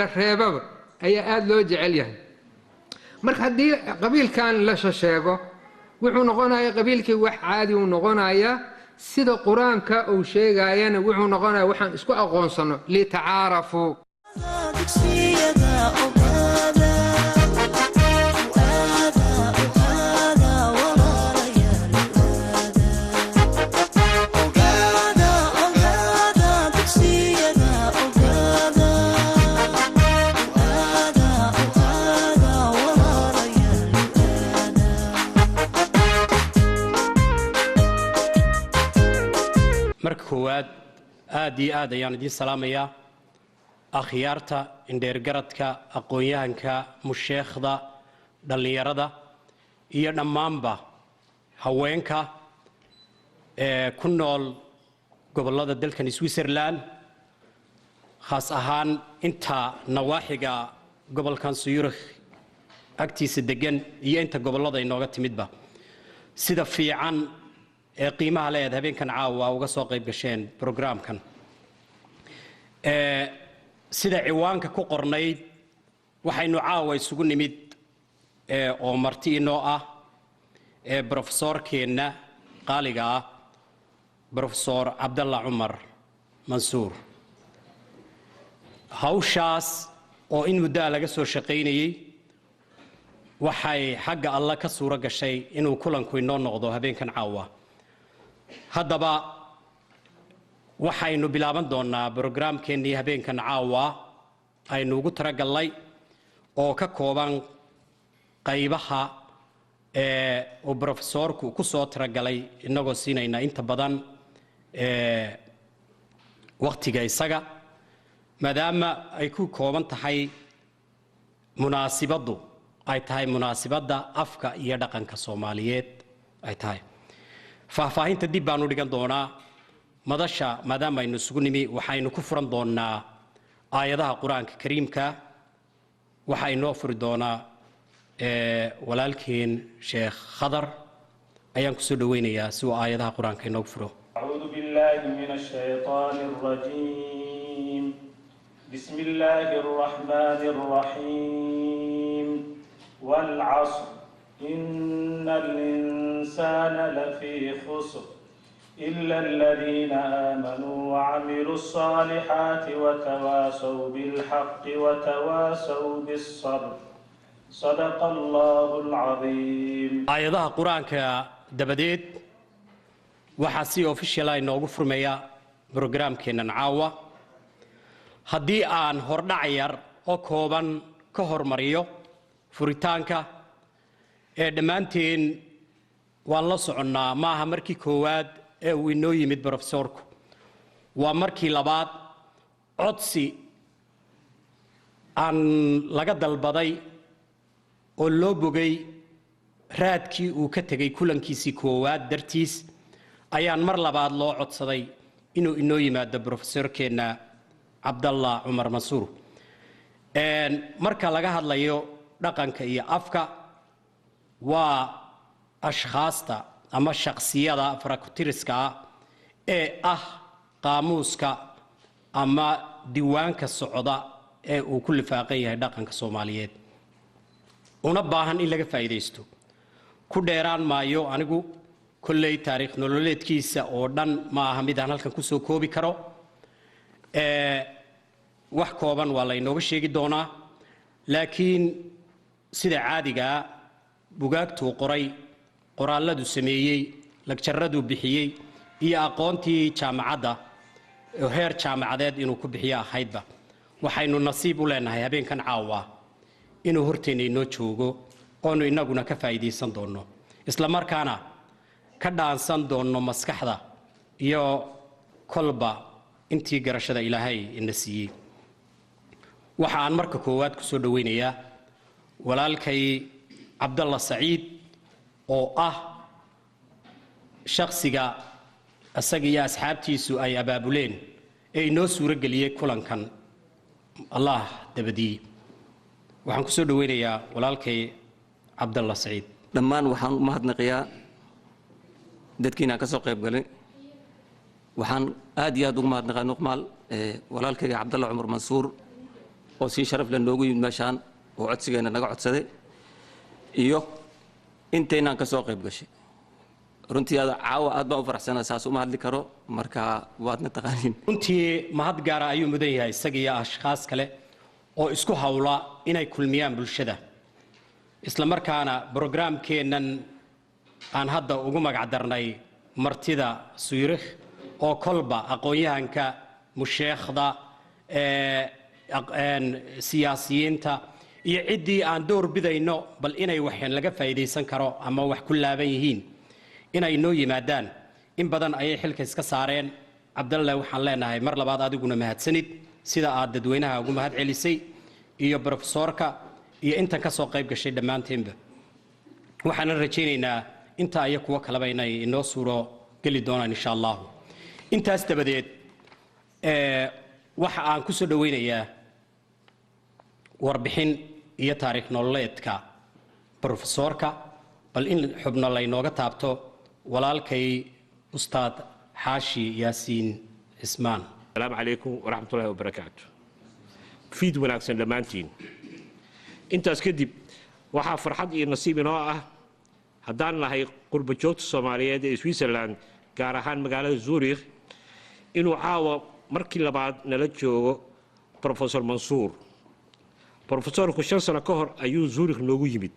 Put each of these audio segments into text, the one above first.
la reebaba ayaa aad loo jecel yahay marka haddii qabiilkan la sheego wuxuu noqonayaa qabiilkii wax caadi uu noqonayaa sida quraanka uu sheegayana wuxuu noqonayaa waxaan isku aqoonsano li tacaarafu marka koowaad aad iyo aad ayaan idin salaamayaa akhyaarta indheergaradka aqoon-yahanka musheekhda dhallinyarada iyo dhammaanba haweenka ku nool gobollada dalkan Switzerland khaas ahaan inta nawaaxiga gobolkan Zurich agtiisa degan iyo inta gobollada inooga timidba sida fiican ee qiimaha leeyahay habeenkan caawa uga soo qayb gasheen programkan sida ciwaanka ku qornayd waxaynu caawa isugu nimid oo marti inoo ah professorkeena qaaliga ah professor Abdallah Umar Mansour hawshaas oo in muddo laga soo shaqeynayay waxay xagga Allah ka suura gashay inuu kulanku inoo noqdo habeenkan caawa haddaba waxaynu bilaaban doonaa programkeennii habeenkan caawa aynu ugu talagalnay oo ka kooban qaybaha uu professorku ku soo talagalay inagoo siinayna inta badan waqtiga isaga maadaama ay ku kooban tahay munaasibaddu ay tahay munaasibadda afka iyo dhaqanka Soomaaliyeed ay tahay faahfaahinta dib baanu dhigan doonaa madasha maadaama aynu isugu nimi waxaynu ku furan doonaa aayadaha quraanka kariimka waxaynu furi doonaa walaalkeen sheekh khadar ayaan ku soo dhaweynayaa si uu aayadaha quraanka inoo furo a'uudu billahi minash shaytaanir rajiim bismillaahir rahmaanir rahiim wal 'asr innal insana lafii khusr إلا الذين آمنوا وعملوا الصالحات وتواصوا بالحق وتواصوا بالصبر صدق الله العظيم آياتها قرآن كدبديد وحاسي official ay noogu furmaya programkeenan caawa haddii aan hordhac yar oo kooban ka hormariyo furitaanka dhammaanteen waan la soconnaa maaha markii koowaad uu inoo yimid professorku waa markii labaad codsi aan laga dalbaday oo loo bogay raadkii uu ka tagay kulankiisii koowaad dartiis ayaan mar labaad loo codsaday inuu inoo yimaado professorkeena Abdallah Umar Mansour marka laga hadlayo dhaqanka iyo afka waa ashkhaasta ama shakhsiyada farakutiriska ee qaamuuska ama diiwaanka socda ee uu ku lifaaqan yahay dhaqanka Soomaaliyeed una baahan in laga faa'iideysto ku dheeraan maayo anigu kulley taariikh nololeedkiisa oo dhan ma aha mid aan halkan ku soo koobi karo wax kooban waa la inooga sheegi doonaa laakiin sida caadiga bugaagtu qoray qoraaladu sameeyay lagjarradu bixiyay iyo aqoontii jaamacadda heer jaamacadeed inuu ku bixiyo ahaydba waxaynu nasiib u leenahay habeenkan caawa inuu horteena inoo joogo oonu inaguna ka faa'iideysan doono isla markaana ka dhaansan doono maskaxda iyo kolba intii garashada Ilaahay ina siiyay waxa aan marka koowaad ku soo dhaweynayaa walaalkay Abdallah Saciid oo shakhsiga asaga iyo asxaabtiisu ay abaabuleen ee inoo suura galiyay kulankan Allah dabadii waxaan ku soo dhaweynayaa walaalkay Abdallah Saciid dhammaan waxaan u mahadnaqayaa dadkiina ka soo qayb galay waxaan aad iyo aad ugu mahadnaqaa nuqmaal walaalkay Abdallah Umar Mansour oo si sharaf leh noogu yimid meeshaan oo codsigeena naga codsaday iyo inteynaan ka soo qayb gashay runtii caawa aad baan u faraxsanahay saas uma hadli karo marka waadna taqaaniin runtii mahad gaara ayuu mudan yahay isaga iyo ashkhaas kale oo isku hawla inay kulmiyaan bulshada isla markaana programkeennan aan hadda ugu magac darnay martida suyirikh oo kolba aqoon-yahanka musheekhda siyaasiyiinta iyo ciddii aan door bidayno bal inay waxaan laga faa'iidaysan karo ama wax ku laaban yihiin inay noo yimaadaan in badan ayay xilka iska saareen cabdalle waxaan leenahay mar labaad adiguna mahadsanid sida aad dadweynaha ugu mahad celisay iyo profesorka iyo intan ka soo qayb gashay dhammaanteenba waxaan rajaynaynaa inta ay kuwa kaleba inay inoo suuro geli doonaan insha Allah intaas dabadeed waxa aan ku soo dhaweynayaa warbixin iyo taariikh nololeedka profesorka bal in xubno la inooga taabto walaalkay ustaad xaashi yaasiin cismaan السلام عليكم ورحمة الله وبركاته فيد وناكسن لمانتين انت اسكدب waxaa farxad iyo nasiib inoo ah haddaan nahay qurba joogta Soomaaliyeed ee Switzerland gaar ahaan magaalada Zurich inuu caawa markii labaad nala joogo Professor Mansour Professorku 5 sano ka hor ayuu Zurich noogu yimid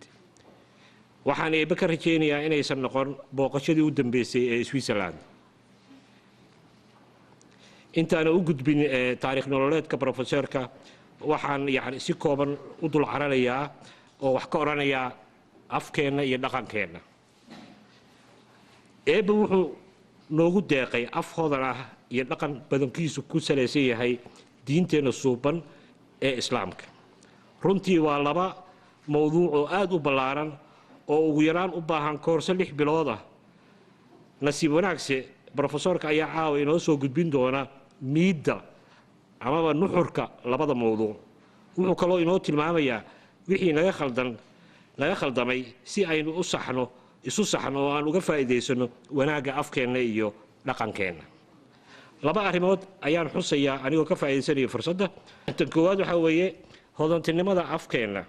waxaan eeba ka rajaynayaa inaysan noqon booqashadii u dambeysay ee Switzerland intaana u gudbin taariikh nololeedka professorka waxaan yani si kooban u dul caranayaa oo wax ka oranayaa afkeena iyo dhaqankeena eeba wuxuu noogu deeqay af hodan ah iyo dhaqan badankiisu ku salaysan yahay diinteena suuban ee islaamka runtii waa laba mowduuc oo aad u ballaaran oo ugu yaraan u baahan koorso 6 bilood ah nasiib wanaagse professorka ayaa caawa inoo soo gudbin doona miidda amaba nuxurka labada mowduuc wuxuu kaloo inoo tilmaamayaa wixii naga khaldamay si aynu isu saxno oo aan uga faa'iideysano wanaaga afkeena iyo dhaqankeena laba arrimood ayaan xusayaa anigoo ka faa'iideysanayo fursadda tan koowaad waxa weeye hodantinimada afkeena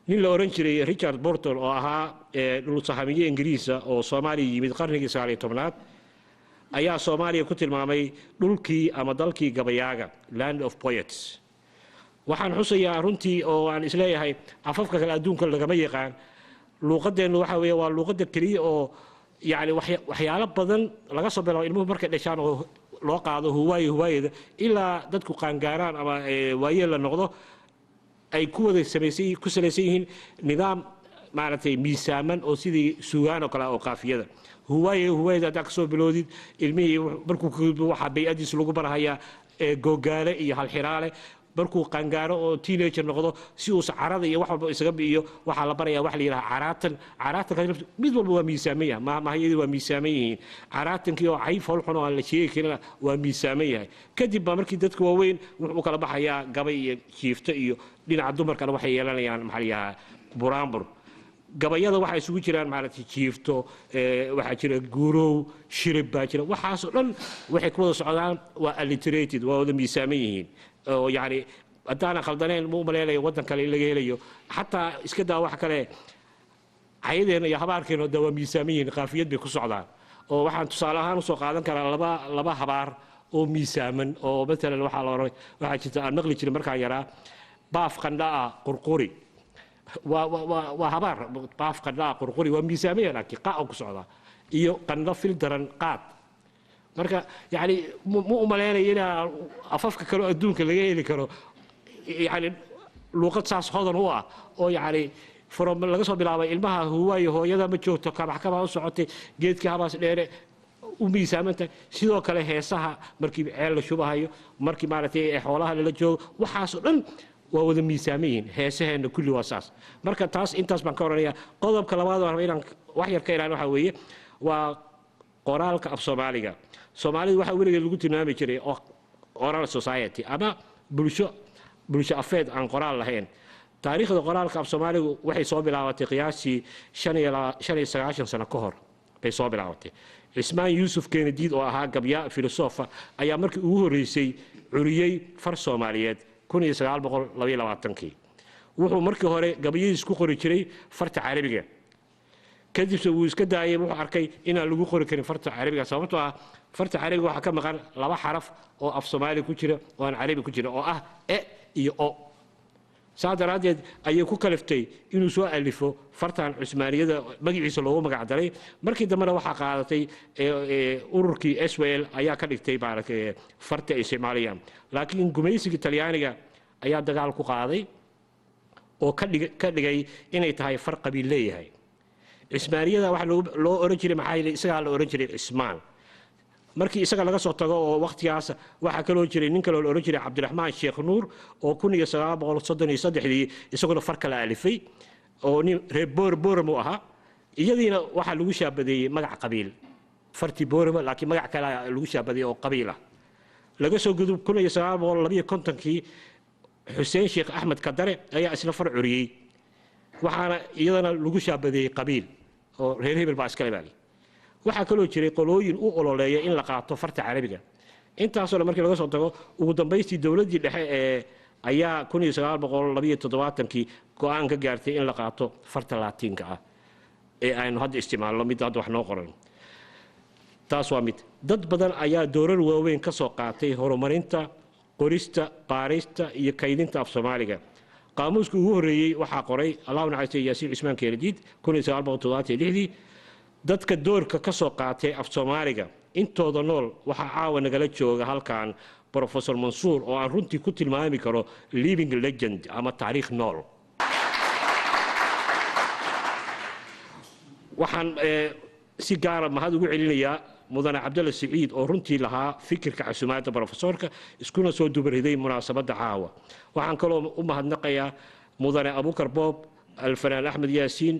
nin la oran jiray Richard Burton oo ahaa dhul sahamiye Ingiriisa oo Soomaaliya yimid qarnigii 19aad ayaa Soomaaliya ku tilmaamay dhulkii ama dalkii gabayaaga land of poets waxaan xusayaa runtii oo aan isleeyahay afafka kala adduunka lagama yaqaan luqadeenu waxa weeye waa luqada kaliya oo yani waxyaalo badan laga soo bilaabo ilmuhu markay dhashaan oo loo qaado huwaayada ilaa dadku qaangaaraan ama waayeel la noqdo ay ku wada ku salaysan yihiin nidaam maaragtay miisaaman oo sidii suugaan oo kale oo qaafiyada huwaayada haddaa ka soo biloodid ilmihii markuu ka gudbo waxaa bay-adiisa lagu barahayaa googaale iyo halxiraale markuu qaangaaro oo teenager noqdo si uu sacarada iyo wax walba isaga biyo waxa la barayaa wax la yiraahdo caraatan mid walba waa miisaamaya mahayadi waa miisaaman yihiin caraatankii oo cayf holxun oo aan la sheegi karin waa miisaaman yahay kadib ba markii dadku waaweyn wuxuu kala baxayaa gabay iyo jiifto iyo dhinaca dumarkana waxay yeelanayaan maxaa la yiraahdaa buraanbur gabayada waxa isugu jiraan maaragtay jiifto waxa jira guurow shirib baa jira waxaas oo dhan waxay ku wada socdaan waa alliterated waa wada miisaaman yihiin oo yani haddaana khaldaneen ma u maleelayo waddan kale in laga helayo xataa iska daa wax kale cayadeena iyo habaarkeena da waa miisaaman yihiin qaafiyad bay ku socdaan oo waxaan tusaale ahaan usoo qaadan karaa laba habaar oo miisaaman oo matalan waxaa jirta aan maqli jirin markaan yaraa baaf qandhaa qurquri waa habaar baaf qandhaa qurquri waa miisaamaya laakiin qaa ku socdaa iyo qandho fil daran qaad marka yani ma u maleynayo inaa afafka kale adduunka laga heli karo yani luuqad saas hodan u ah oo yani laga soo bilaabay ilmaha huwaayo hooyada ma joogto kabaxkabaa u socotay geedkii habaas dheere u miisaamantahay sidoo kale heesaha markii ceel la shubahayo markii maaragtay xoolaha lala joogo waxaasoo dhan waa wada miisaaman yihiin heesaheena kulli waa saas marka taas intaas baan ka oranayaa qodobka labaad oo inaan wax yar ka ilaalin waxaa weeye waa qoraalka af Soomaaliga Soomaalidu waxa weligeed lagu tilmaami jiray oral society ama bulsho afeed aan qoraal lahayn taariikhda qoraalka af Soomaaligu waxay soo bilaabatay qiyaasii 95 sano ka hor bay soo bilaabatay Ismaan Yuusuf Kennedy oo ahaa gabya filosofa ayaa markii ugu horeysay curiyay far Soomaaliyeed 1922 wuxuu markii hore gabayadiis ku qori jiray farta carabiga kadibse wuu iska daayay wuxuu arkay inaan lagu qori karin farta carabiga sababtoo ah farta carabiga waxaa ka maqan laba xaraf oo af Soomaali ku jira oo aan carabi ku jira oo ah e iyo o saa daraaddeed ayay ku kaliftay inuu soo alifo fartan cusmaaniyada magaciisa loogu magac daray markii dambena waxaa qaadatay ururkii SWL ayaa ka dhigtay baarakay farta Soomaaliya laakiin gumaysiga Talyaaniga ayaa dagaal ku qaaday oo ka dhigay inay tahay far qabiil leeyahay Ismaaniyada waxa loo oran jiray maxay isaga la oran jiray Ismaan markii isaga laga soo tago oo waqtigaas waxa kale oo jiray nin kale oo oran jiray Cabdiraxmaan Sheekh Nuur oo 1933 isaguna far kala alifay oo nin reer Booramo ahaa iyadiina waxa lagu shaabadeeyay magac qabiil farti Booramo laakiin magac kale lagu shaabadeeyay oo qabiil ah laga soo gudub 1952 Xuseen Sheekh Axmed Kadare ayaa isla far curiyay waxaana iyadana lagu shaabadeeyay qabiil oo reer hebel baa iska leeyahay waxa kale oo jiray qolooyin u ololeeya in la qaato farta carabiga intaas oo markii laga soo tago ugu dambeystii dawladii dhexe ee ayaa 1972 go'aan ka gaartay in la qaato farta Laatiinka ah ee aynu hadda isticmaalno mid hadda wax noo qoran taas waa mid dad badan ayaa doorar waaweyn ka soo qaatay horumarinta qorista baarista iyo kaydinta af Soomaaliga qaamuuska ugu horeeyay waxa qoray Allahu naxariisto Yaasiin Cismaan Keeladiid 1976 dadka doorka ka soo qaatay af Soomaaliga intooda nool waxa caawa nagala jooga halkan Professor Mansour oo aan runtii ku tilmaami karo living legend ama taariikh nool waxaan si gaar ah mahad ugu celinayaa mudane Cabdulla Saciid oo runtii lahaa fikirka casuumaadda professorka iskuna soo dubariday munaasabadda caawa waxaan kaloo u mahadnaqayaa mudane Abuukar Boob Alfanaan Axmed Yaasiin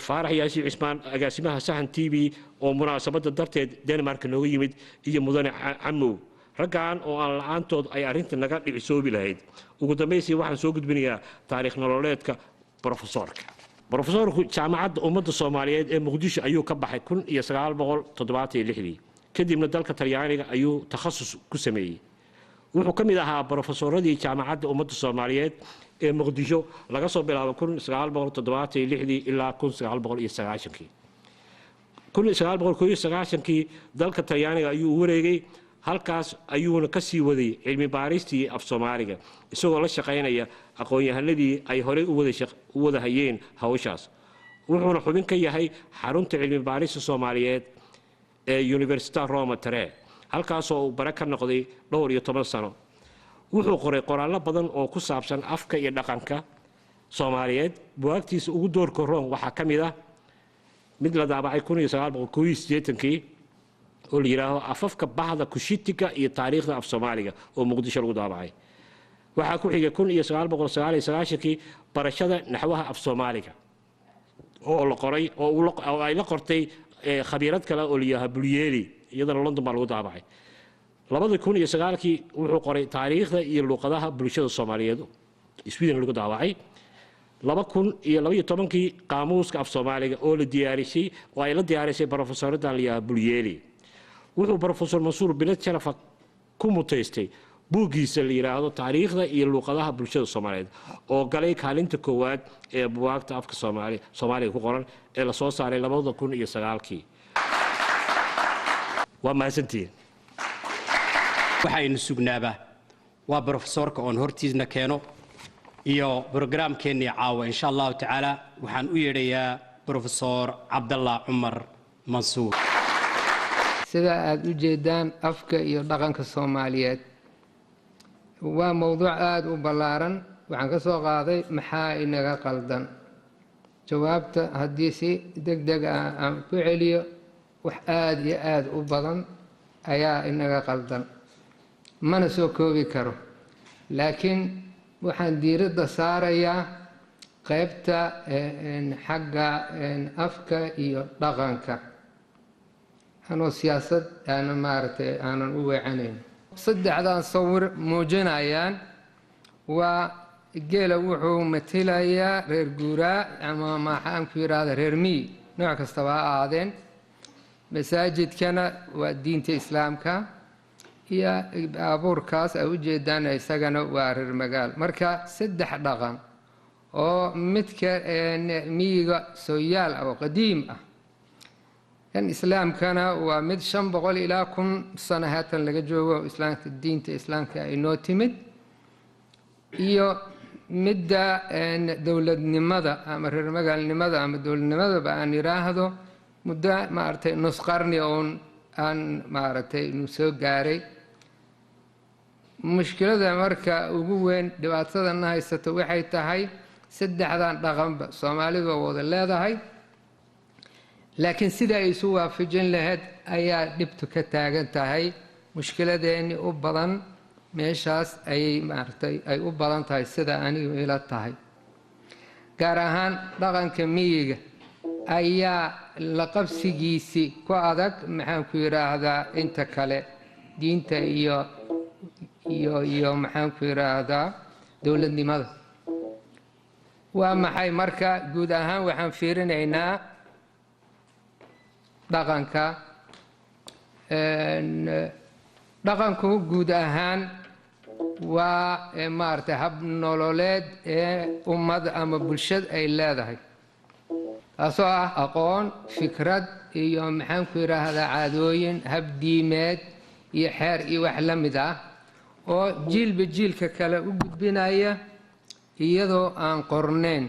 Faarax Yaasiin Cismaan agaasimaha Sahan TV oo munaasabadda darteed Denmark nooga yimid iyo mudane Camow raggaan oo aan la'aantood ay arrinta naga dhicisoobi lahayd ugu dambeystii waxaan soo gudbinayaa taariikh nololeedka professorka professorku jaamacadda ummadda Soomaaliyeed ee Muqdisho ayuu ka baxay 1976 kadibna dalka Talyaaniga ayuu takhasus ku sameeyay wuxuu ka mid ahaa professoradii jaamacadda ummadda Soomaaliyeed ee Muqdisho laga soo bilaabo 1976 ilaa 1999 dalka Talyaaniga ayuu wareegay halkaas ayuuna ka sii waday cilmi baaristii af Soomaaliga isagoo la shaqeynaya aqoon-yahanadii ay hore u wada hayeen hawshaas wuxuuna xubin ka yahay xarunta cilmi baarista Soomaaliyeed ee Università Roma Tre halkaas oo uu bara ka noqday dhowr iyo 10 sano wuxuu qoray qoraallo badan oo ku saabsan afka iyo dhaqanka Soomaaliyeed buugtiisa ugu doorka roon waxa kamid ah mid la daabacay 1981 oo la yiraahdo afafka bahda kushitiga iyo taariikhda af Soomaaliga oo Muqdisho lagu daabacay waxa ku xigay 1999 barashada naxwaha af Soomaaliga oo la qoray oo ay la qortay khabiirad kale oo liyaha Bulyeeli iyadana London baa lagu daabacay 2009 wuxuu qoray taariikhda iyo luqadaha bulshada Soomaaliyeed Sweden lagu daabacay 2012 qaamuuska af Soomaaliga oo la diyaarisay oo ay la diyaarisay professorada liyaha Bulyeeli wuxuu Professor Mansour Bilad Sharafa ku mutaystay buugiisa la yiraahdo taariikhda iyo luqadaha bulshada Soomaaliyeed oo galay kaalinta koowaad ee buugta afka Soomaaliga ku qoran ee la soo saaray 2009 waa mahadsantiin waxaynu sugnaaba waa professorka on hortiisna keeno iyo barnaamijkeennii caawa insha Allah taala waxaan u yeedhayaa Professor Cabdalla Umar Mansour sida aad u jeedaan afka iyo dhaqanka Soomaaliyeed waa mowduuc aad u ballaaran waxaan ka soo qaaday maxaa inaga qaldan jawaabta haddii si degdeg ah aan ku celiyo wax aad iyo aad u badan ayaa inaga qaldan mana soo koobi karo laakiin waxaan diiradda saarayaa qaybta xagga afka iyo dhaqanka anoo siyaasad aanan u weecanayn saddexdan sawir muujinayaan waa geela wuxuu matelayaa reer guuraa ama maxaan ku yiraahdaa reer miyi nooc kastaba ha ahaadeen masaajidkana waa diinta islaamka iyo baabuurkaas ay ujeedaan isagana waa reer magaal. marka 3 dhaqan oo midka miyiga sooyaal oo qadiim ah, kan islaamkana waa mid 500 ilaa 1000 sano haatan laga joogo islaamka, diinta islaamka ay noo timid, iyo midda dowladnimada ama reer magaalnimada ama dowladnimadaba aan yiraahdo muddo maartay nus qarni oon aan maartay inuu soo gaaray. mushkilada marka ugu weyn dhibaatadana haysato waxay tahay 3dan dhaqanba Soomaalidu wada leedahay, laakiin sida ay isu waafajin lahayd ayaa dhibtu ka taagan tahay. mushkiladeeni u badan meeshaas ay maartay ay u badan tahay sida anigu ila tahay. gaar ahaan dhaqanka miyiga ayaa la qabsigiisi ku adag, maxaan ku yiraahdaa inta kale diinta iyo maxaan ku yiraahdaa dowladnimada. waa maxay marka guud ahaan waxaan fiirinaynaa dhaqanku guud ahaan waa maartay hab nololeed ee ummad ama bulshad ay leedahay, taasoo ah aqoon, fikrad iyo maxaan ku yiraahdaa caadooyin, hab diimeed iyo xeer iyo wax la mid ah oo jiilba jiilka kale u gudbinaya iyadoo aan qorneyn.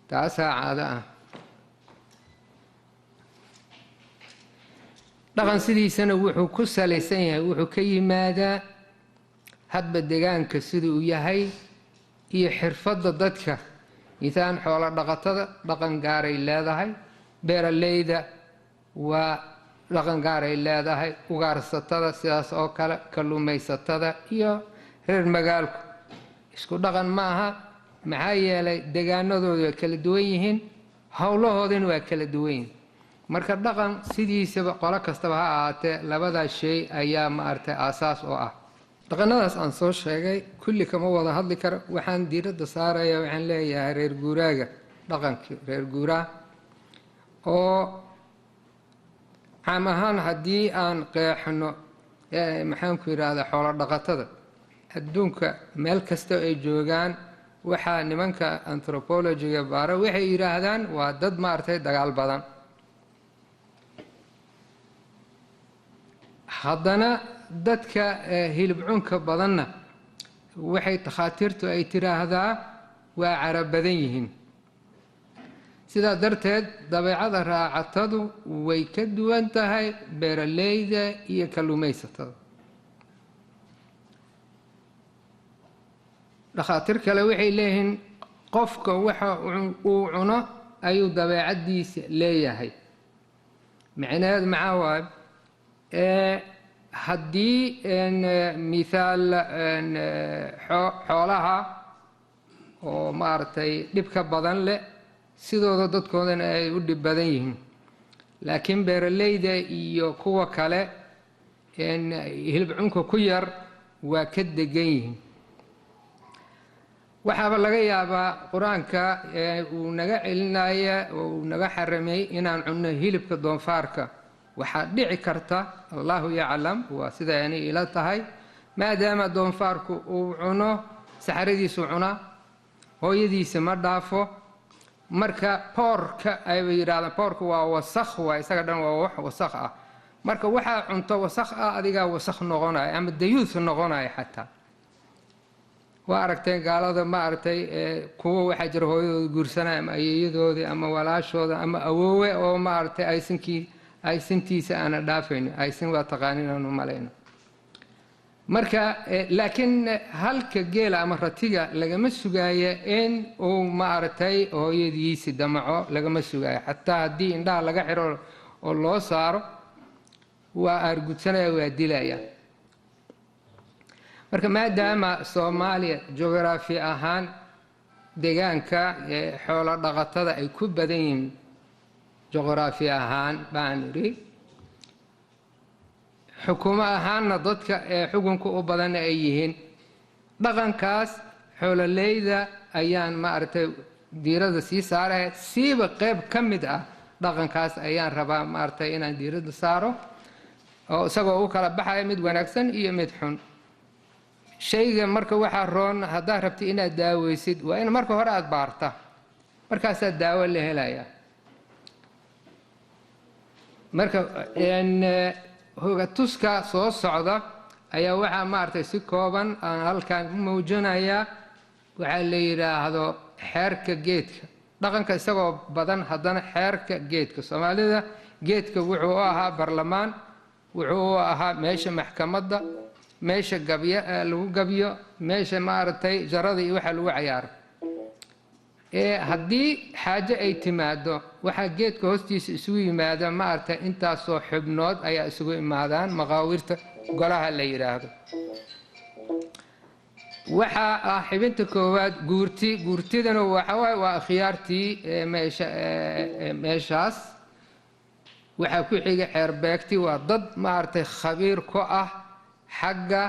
taasaa caado ah. dhaqan sidiisana wuxuu ku salaysan yahay, wuxuu ka yimaadaa hadba deegaanka siduu u yahay iyo xirfadda dadka. miisaan xoolo dhaqatada dhaqan gaaray leedahay, beeraleyda waa dhaqan gaaray leedahay, ugaarsatada sidaas oo kale, kalluumaysatada iyo reer magaalku isku dhaqan ma aha. maxaa yeelay deegaanadoodu waa kala duwan yihiin, howlahoodina waa kala duwan yihiin. marka dhaqan sidiisaba qolo kastaba ha ahaatee labadaas shay ayaa maartay aasaas oo ah. dhaqanadaas aan soo sheegay kulli kama wada hadli karo, waxaan diiradda saaraya waxaan leeyahay reer guuraaga, dhaqankii reer guuraa oo caam ahaan haddii aan qeexno maxaan ku yiraahdaa xoolo dhaqatada adduunka meel kasta ay joogaan, waxaa nimanka anthropologiga baara waxay yiraahdaan waa dad maartay dagaal badan. haddana dadka hilib cunka badanna waxay takhaatiirtu ay tiraahdaa waa carab badan yihiin. sidaa darteed dabeecada raacatadu way ka duwan tahay beeraleyda iyo kalluumaysatada. dhakhaatiir kale waxay leeyihiin qofka waxa uu cuno ayuu dabeecadiisa leeyahay. macnaheedu maxaa waaye haddii miaal xoolaha oo maaragtay dhibka badan leh sidooda dadkoodana ay u dhib badan yihiin, laakiin beeraleyda iyo kuwa kale hilib cunka ku yar waa ka degan yihiin. waxaaba laga yaabaa qur-aanka uu naga celinaya oo uu naga xaramay inaan cunno hilibka doonfaarka. waxaa dhici karta, allahu yaclam, waa sida ani ila tahay, maadaama doonfaarku uu cuno saxaradiisu cunaa, hooyadiisa ma dhaafo. marka boorka ayba yidhahdaan boorku waa wasakh, waa isaga dhan waa wax wasakh ah. marka waxaa cunto wasakh ah adigaa wasakh noqonaya ama dayuus noqonaya. xataa waa aragteen gaalada ma aragtay kuwa waxaa jira hooyadooda guursanaya ama ayeeyadoodii ama walaashooda ama awoowe oo ma aragtay aysantiisa aana dhaafayno. aysan waa taqaanin aanu malayno. marka laakiin halka geela ama ratiga lagama sugaayo in uu ma aragtay hooyadiisi damaco, lagama sugaayo. xataa haddii indhaha laga xiro oo loo saaro waa aargudsanaya, waa dilaya. marka maadaama Soomaaliya jugraafi ahaan deegaanka xoolo dhaqatada ay ku badan yihiin, jugraafi ahaan baan iri, xukumo ahaanna dadka xukunka u badan ay yihiin, dhaqankaas xoololeyda ayaan maaragtay diiradda sii saaraya. siiba qayb ka mid ah dhaqankaas ayaan rabaa maaragtay inaan diiradda saaro. oo isagoo u kala baxaya mid wanaagsan iyo mid xun. shayga marka waxaa roon haddaad rabti inaad daaweysid waa in marka hore aada baarta, markaasaa daawo la helaya. marka hogatuska soo socda ayaa waxaa maaragtay si kooban aan halkan u muujinayaa waxaa la yidhaahdo xeerka geedka. dhaqanka isagoo badan haddana xeerka geedka. soomaalida geedka wuxuu u ahaa barlamaan, wuxuu u ahaa meesha maxkamadda, meesha lagu gabyo, meesha maaragtay jarada iyo waxa lagu cayaaro. haddii xaajo ay timaado waxaa geedka hoostiisa isugu yimaada maaragtay intaasoo xubnood ayaa isugu imaadaan, maqaawirta golaha la yidhaahdo. waxaa ah xibinta koowaad guurti. guurtidana waxawaaye waa akhyaartii meeshaas. waxaa ku xiga xeer beegti, waa dad maaragtay khabiir ku ah xagga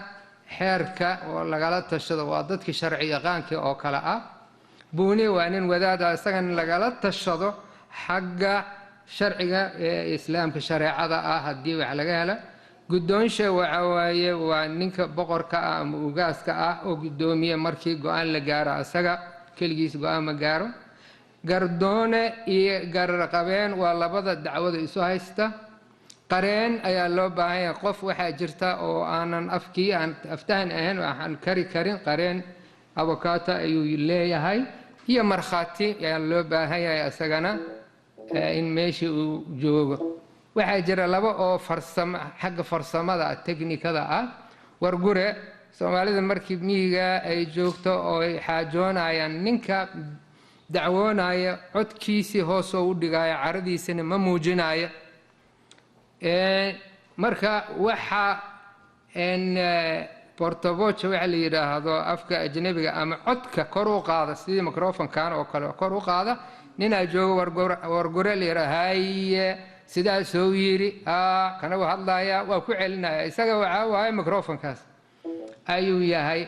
xeerka oo lagala tashado, waa dadkii sharci yaqaankii oo kale ah. buuni waa nin wadaada, isagana lagala tashado xagga sharciga islaamka shareecada ah haddii wax laga hela. guddoonsha waxa waaye waa ninka boqorka ah ama ugaaska ah oo guddoomiye markii go-aan la gaaro, isaga keligiis go-aan ma gaaro. gardoone iyo garqabeen waa labada dacwada isu haysta. qareen ayaa loo baahan yahay, qof waxaa jirta oo aanan aftahan ahayn, waxaan kari karin, qareen abokata ayuu leeyahay. iyo markhaati ayaa loo baahan yahay isagana in meeshii uu joogo. waxaa jira laba oo xagga farsamada teknikada ah. wargure soomaalida markii miyiga ay joogto oo ay xaajoonayaan, ninka dacwoonaya codkiisii hoosoo u dhigaya, caradiisana ma muujinaya. marka waxa portavoce waxa la yidhaahdo afka ajnabiga, ama codka kor u qaada sidii microfonkan oo kale kor u qaada. ninaa joogo wargure la yidhaha haye sidaa soo yiri kana u hadlaya, waa ku celinaya. isaga waxaa waaye microfonkaas ayuu yahay.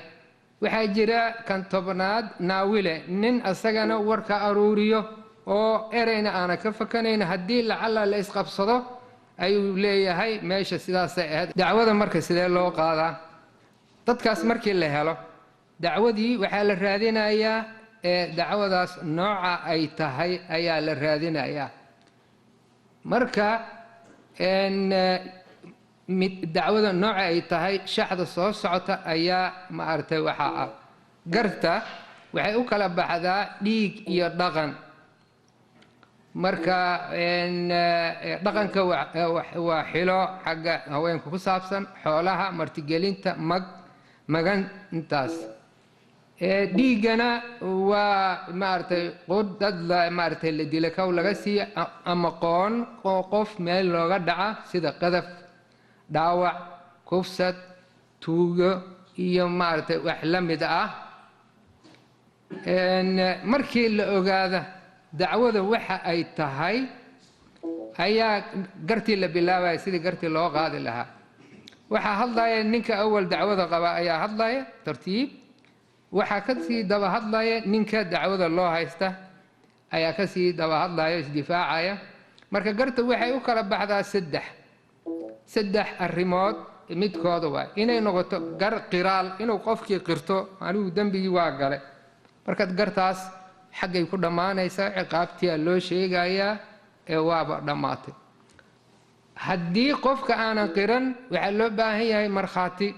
waxaa jira kan tobnaad naawile, nin isagana warka aruuriyo oo ereyna aana ka fakanayn, haddii lacala la isqabsado ayuu leeyahay meesha sidaasay ahayd. dacwada marka sidee loo qaadaa? dadkaas markii la helo dacwadii waxaa la raadinayaa dacwadaas nooca ay tahay ayaa la raadinayaa. marka dacwada nooca ay tahay shaxda soo socota ayaa maaragtay waxaa ah. garta waxay u kala baxdaa dhiig iyo dhaqan. marka dhaqanka waa xilo xagga haweenka ku saabsan, xoolaha, martigelinta, magan intaas. dhiiggana waa maaragtay dad maaragtay la dila kow laga siiya, ama qoon oo qof meel looga dhaca sida qadaf, dhaawac, kufsad, tuugo iyo maaragtay wax la mid ah. markii la ogaada dacwada waxa ay tahay ayaa gartii la bilaabaya sidii gartii loo qaadi lahaa. waxaa hadlaya ninka awal dacwada qaba ayaa hadlaya tartiib. waxaa kasii daba hadlaya ninka dacwada loo haysta ayaa kasii daba hadlaya, isdifaacaya. marka garta waxay u kala baxdaa saddex arrimood midkooda waa inay noqoto gar qiraal, inuu qofkii qirto anigu dembigii waa gale. markaad gartaas xaggay ku dhammaanaysaa, ciqaabtiyaa loo sheegayaa ee waaba dhammaatay. haddii qofka aanan qiran waxaa loo baahan yahay markhaati,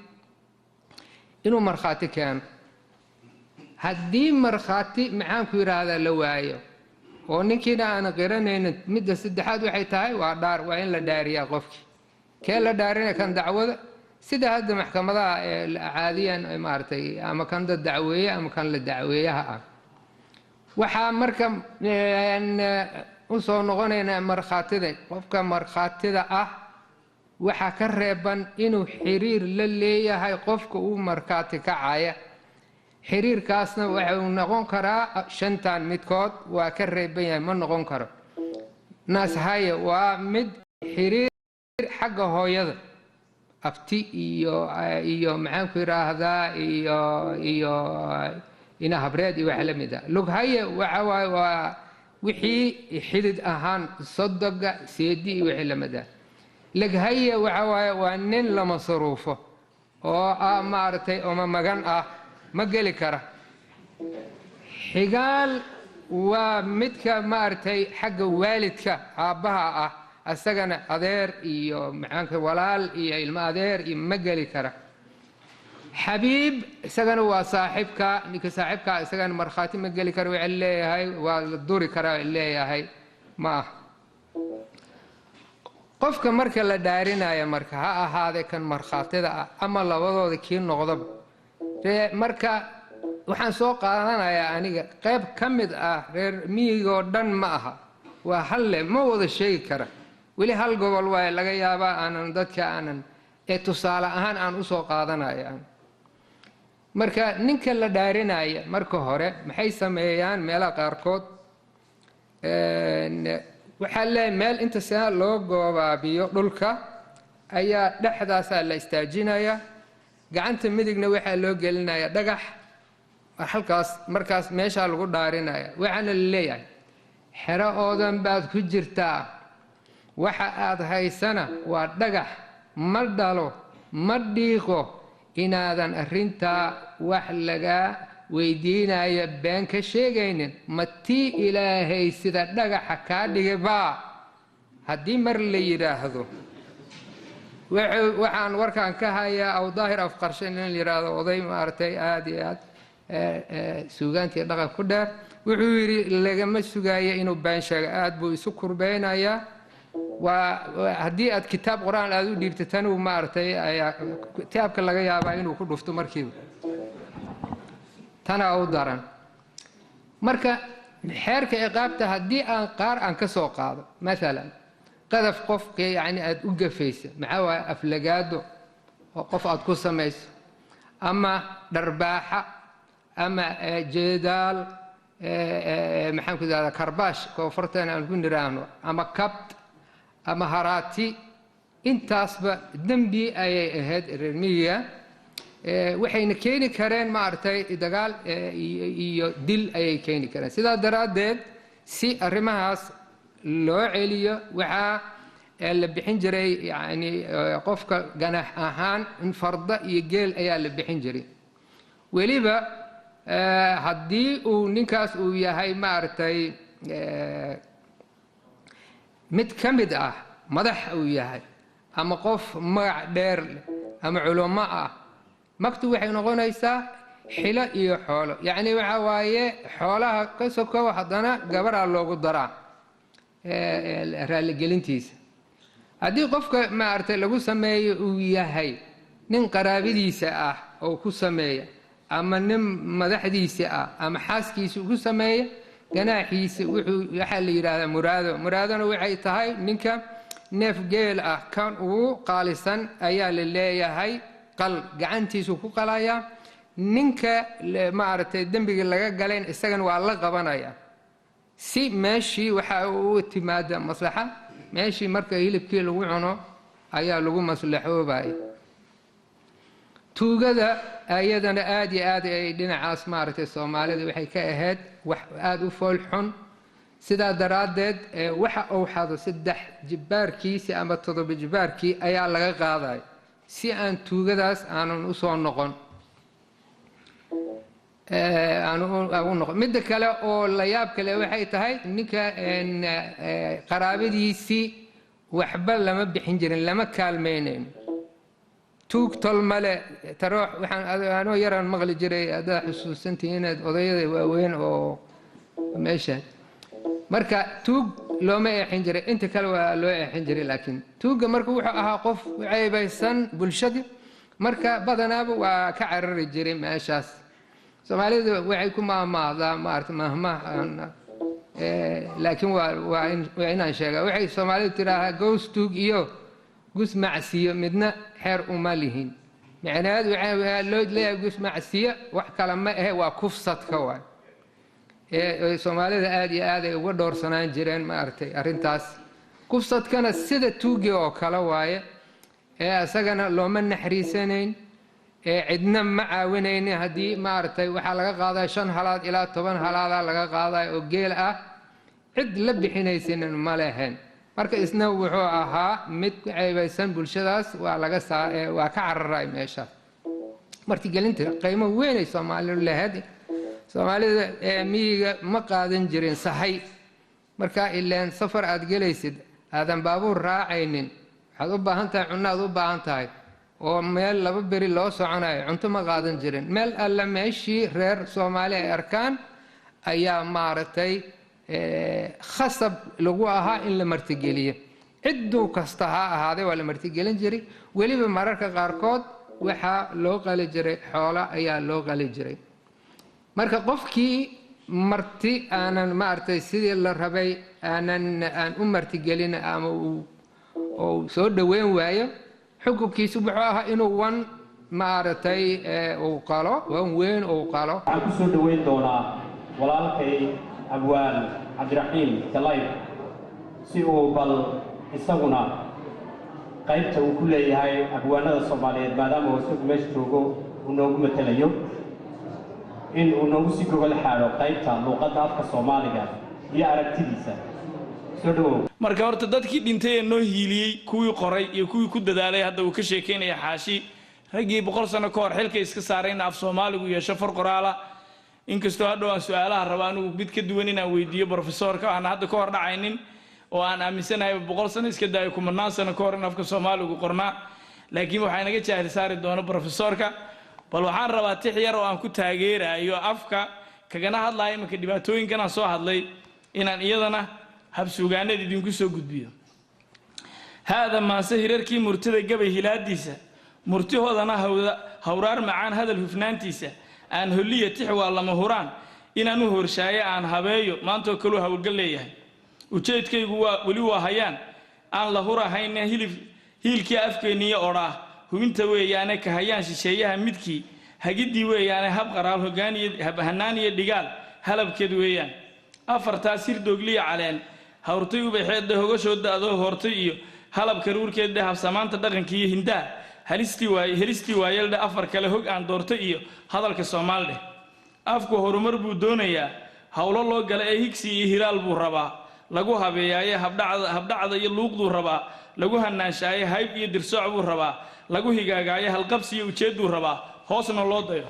inuu markhaati keeno. haddii markhaati maxaanku yidhaahdaa la waayo oo ninkiina aanan qiranaynin, midda saddexaad waxay tahay waa dhaar, waa in la dhaariyaa qofkii. kee la dhaarinaya? kan dacwada, sida hadda maxkamadaha caadiyan maaragtay, ama kan dad dacweeye ama kan la dacweeyaha ah. waxaa marka u soo noqonaynaa markhaatida. qofka markhaatida ah waxaa ka reeban inuu xiriir la leeyahay qofka uu markhaati kacaya. xiriirkaasna waxuu noqon karaa shantan midkood, waa ka reeban yahay, ma noqon karo. naashaye waa mid xiriir xagga hooyada, abti iyo maxaanku yidhaahdaa iyo ina habreed iyo wax la mid ah. lughaye waxa waaye waa wixii xidid ahaan sodoga, seedi iyo wixii la mid ah. laghaya waxa waaye waa nin la masruufo oo ah maaragtay oma magan ah ma geli kara. xigaal waa midka maaragtay xagga waalidka aabbaha ah asagana adeer iyo maxaanka walaal iyo ilmo adeer iyo ma geli kara. xabiib isagana waa saaxiibka ninka saaxiibka isagana markhaati ma geli kara waxa leeyahay waa la duri karaa leeyahay ma ah. qofka marka la dhaarinaya marka ha ahaade kan markhaatida ah ama labadooda kii noqdaba marka waxaan soo qaadanayaa aniga qayb ka mid ah reer miyigoo dhan ma aha waa halle ma wada sheegi kara weli hal gobol waaye laga yaabaa aanan dadka aanan ee tusaale ahaan aan u soo qaadanaya. marka ninka la dhaarinaya marka hore maxay sameeyaan meelaha qaarkood waxaa leeyahay meel inta saa loo goobaabiyo dhulka ayaa dhexdaasaa la istaajinaya gacanta midigna waxaa loo gelinaya dhagax halkaas markaas meeshaa lagu dhaarinaya waxaana la leeyahay xero oodan baad ku jirtaa waxa aad haysana waa dhagax ma dhalo ma dhiiqo inaadan arrintaa wax lagaa weydiinaya been ka sheegaynin ma tii ilaahay sida dhagaxa kaa dhigay baa haddii mar la yidhaahdo waxaan warkaan ka hayaa aw daahir afqarshan in la yidhaahdo oday maaragtay aad iyo aad suugaantii dhaqan ku dheer wuxuu yidhi lagama sugaayo inuu been sheego aad buu isu kurbeynayaa waa haddii aad kitaab qur-aan aad u dhiibta tanuu maaragtay ayaa kitaabka laga yaabaa inuu ku dhufto markiiba tanaa u daran. marka xeerka ciqaabta haddii aan qaar aan ka soo qaado maalan qadaf qofka yacni aad u gafaysa maxaa waaye aflagaado oo qof aad ku samayso ama dharbaaxa ama jeedaal maxaan ku idhahdaa karbaash koonfurteena aan ku niraahno ama kabt ama haraati intaasba dembi ayay ahayd reer miyiga waxayna keeni kareen maaragtay dagaal iyo dil ayay keeni kareen. sidaa daraaddeed si arrimahaas loo celiyo waxaa la bixin jiray yani qofka ganax ahaan in farda iyo geel ayaa la bixin jiray weliba haddii uu ninkaas uu yahay maaragtay mid ka mid ah madax uu yahay ama qof magac dheer leh ama culamo ah magtu waxay noqonaysaa xilo iyo xoolo yacni waxa waaye xoolaha ka sokow haddana gabaraa loogu daraa raaligelintiisa. haddii qofka maaragtay lagu sameeyo uu yahay nin qaraabadiisa ah oo ku sameeya ama nin madaxdiisa ah ama xaaskiisa ugu sameeya ganaaxiisa waxaa la yidhaahdaa muraadona waxay tahay ninka neef geel ah kan ugu qaalisan ayaa la leeyahay qal gacantiisu ku qalaya ninka maaragtay dembiga laga galayn isagana waa la qabanaya si meeshii waxaa u timaada maslaxa meeshii marka hilibkii lagu cuno ayaa lagu maslaxoobaya. tuugada ayadana aad iyo aad ay dhinacaas maaragtay soomaalida waxay ka ahayd wax aad u fool xun sidaa daraaddeed waxa uu xado 3 jibbaarkiisi ama 7 jibbaarkii ayaa laga qaadaya si aan tuugadaas aanan u soo noqon midda kale oo la yaab kale waxay tahay ninka qaraabadiisii waxba lama bixin jirin lama kaalmaynayn tuug tolmale taroox waxaan anoo yaraan maqli jiray haddaad xusuusantihiin inaad odayada waaweyn oo meesha marka tuug looma eexin jiray inta kale waa loo eexin jiray laakiin tuugga marka wuxuu ahaa qof ceebaysan bulshada marka badanaaba waa ka carari jiray meeshaas. soomaalidu waxay ku maahmaahdaa maaragtay mahmaah laakiin waa inaan sheegaa waxay soomaalidu tidhaahaa gows tuug iyo gus macsiyo midna xeer uma lihin macnaheedu waxaa loo leeyahay gus macsiyo wax kale ma ahe waa kufsadka waay soomaalida aad iyo aad ay uga dhowrsanaan jireen maaragtay arrintaas kufsadkana sida tuugii oo kale waaye isagana looma naxariisanayn cidna ma caawinaynin haddii maaragtay waxaa laga qaadaa 5 halaad ilaa 10 halaadaa laga qaadaa oo geel ah cid la bixinaysanin ma lehen marka isna wuxuu ahaa mid ku ceebaysan bulshadaas waa ka cararay meesha martigelinta qiimo weyn ay Soomaalidu lahayd Soomaalida miyiga ma qaadan jirin sahay marka ilaan safar aad galaysid aadan baabuur raacaynin waxaad u baahan tahay cunno aad u baahan tahay oo meel laba beri loo soconayo cunto ma qaadan jirin meel alla meeshii reer Soomaali ay arkaan ayaa maaragtay khasab lagu ahaa in la martigeliyo ciddu kasta ha ahaadee waa la martigelin jiray weliba mararka qaarkood waxaa loo qali jiray xoola ayaa loo qali jiray marka qofkii marti aanan maaragtay sidii la rabay aan u martigelin ama uu soo dhaweyn waayo xukunkiisu wuxuu ahaa inuu wan maaragtay uu qalo wan weyn uu qalo waxaan ku soo dhaweyn doonaa walaalkay abwaan cabdiraxiim talayb si uu bal isaguna qaybta uu ku leeyahay abwaanada Soomaaliyeed maadaama uu isagu meesha joogo uu noogu matalayo in uu noogu sii gogol xaaro qaybta luqadda afka Soomaaliga iyo aragtidiisa soo dhawow marka horta dadkii dhintay ee noo hiiliyey kuwii qoray iyo kuwii ku dadaalay hadda uu ka sheekeynaya xaashi raggii 100 sano ka hor xilka iska saarayna af Soomaaligu yeesho far qoraala inkastoo hadhow aan su'aalaha raba anigu mid ka duwan inaan weydiiyo professorka aan hadda ka hor dhacaynin oo aan aaminsanahay 100 sano iska daayo kumanaan sano ka hor in afka Soomaaligu qornaa laakiin waxay naga jaahil saari doona professorka bal waxaan rabaa tix yar oo aan ku taageerayo afka kagana hadlayo marka dhibaatooyinkan aan soo hadlay inaan iyadana habsuugaanada idinku soo gudbiyo hada ma sahirarkii murtida gabay hilaadiisa murtihoodana hawraar macaan hadal hufnaantiisa aan holiya tix waa lama huraan inaan u horshaayo aan habeeyo maanta kale hawlgal leeyahay ujeedkaygu waa wali waa hayaan aan la hurahayn hilkii afkeeniya oraa hubinta weeyaane ka hayaan shisheeyaha midkii hagidii weeyaane hab qaraal hogaaniye habahanaaniye dhigaal halabkeed weeyaan afartaas sir doogliya caleen hawrtay u baxeed hogashooda adoo hortay iyo halab karuurkeed habsamaanta dhaqankii hindaa helistii waayelda afar kale hog aan doortay iyo hadalka Soomaaliyeed afku horumar buu doonayaa hawlo loo gala ee higsi iyo hilaal buu rabaa lagu habeeyay habdhacda iyo luuqdu rabaa lagu hanaanshaay hayb iyo dirsooc buu rabaa lagu higaagaayo halqabsi iyo ujeeddu rabaa hoosna loo dayo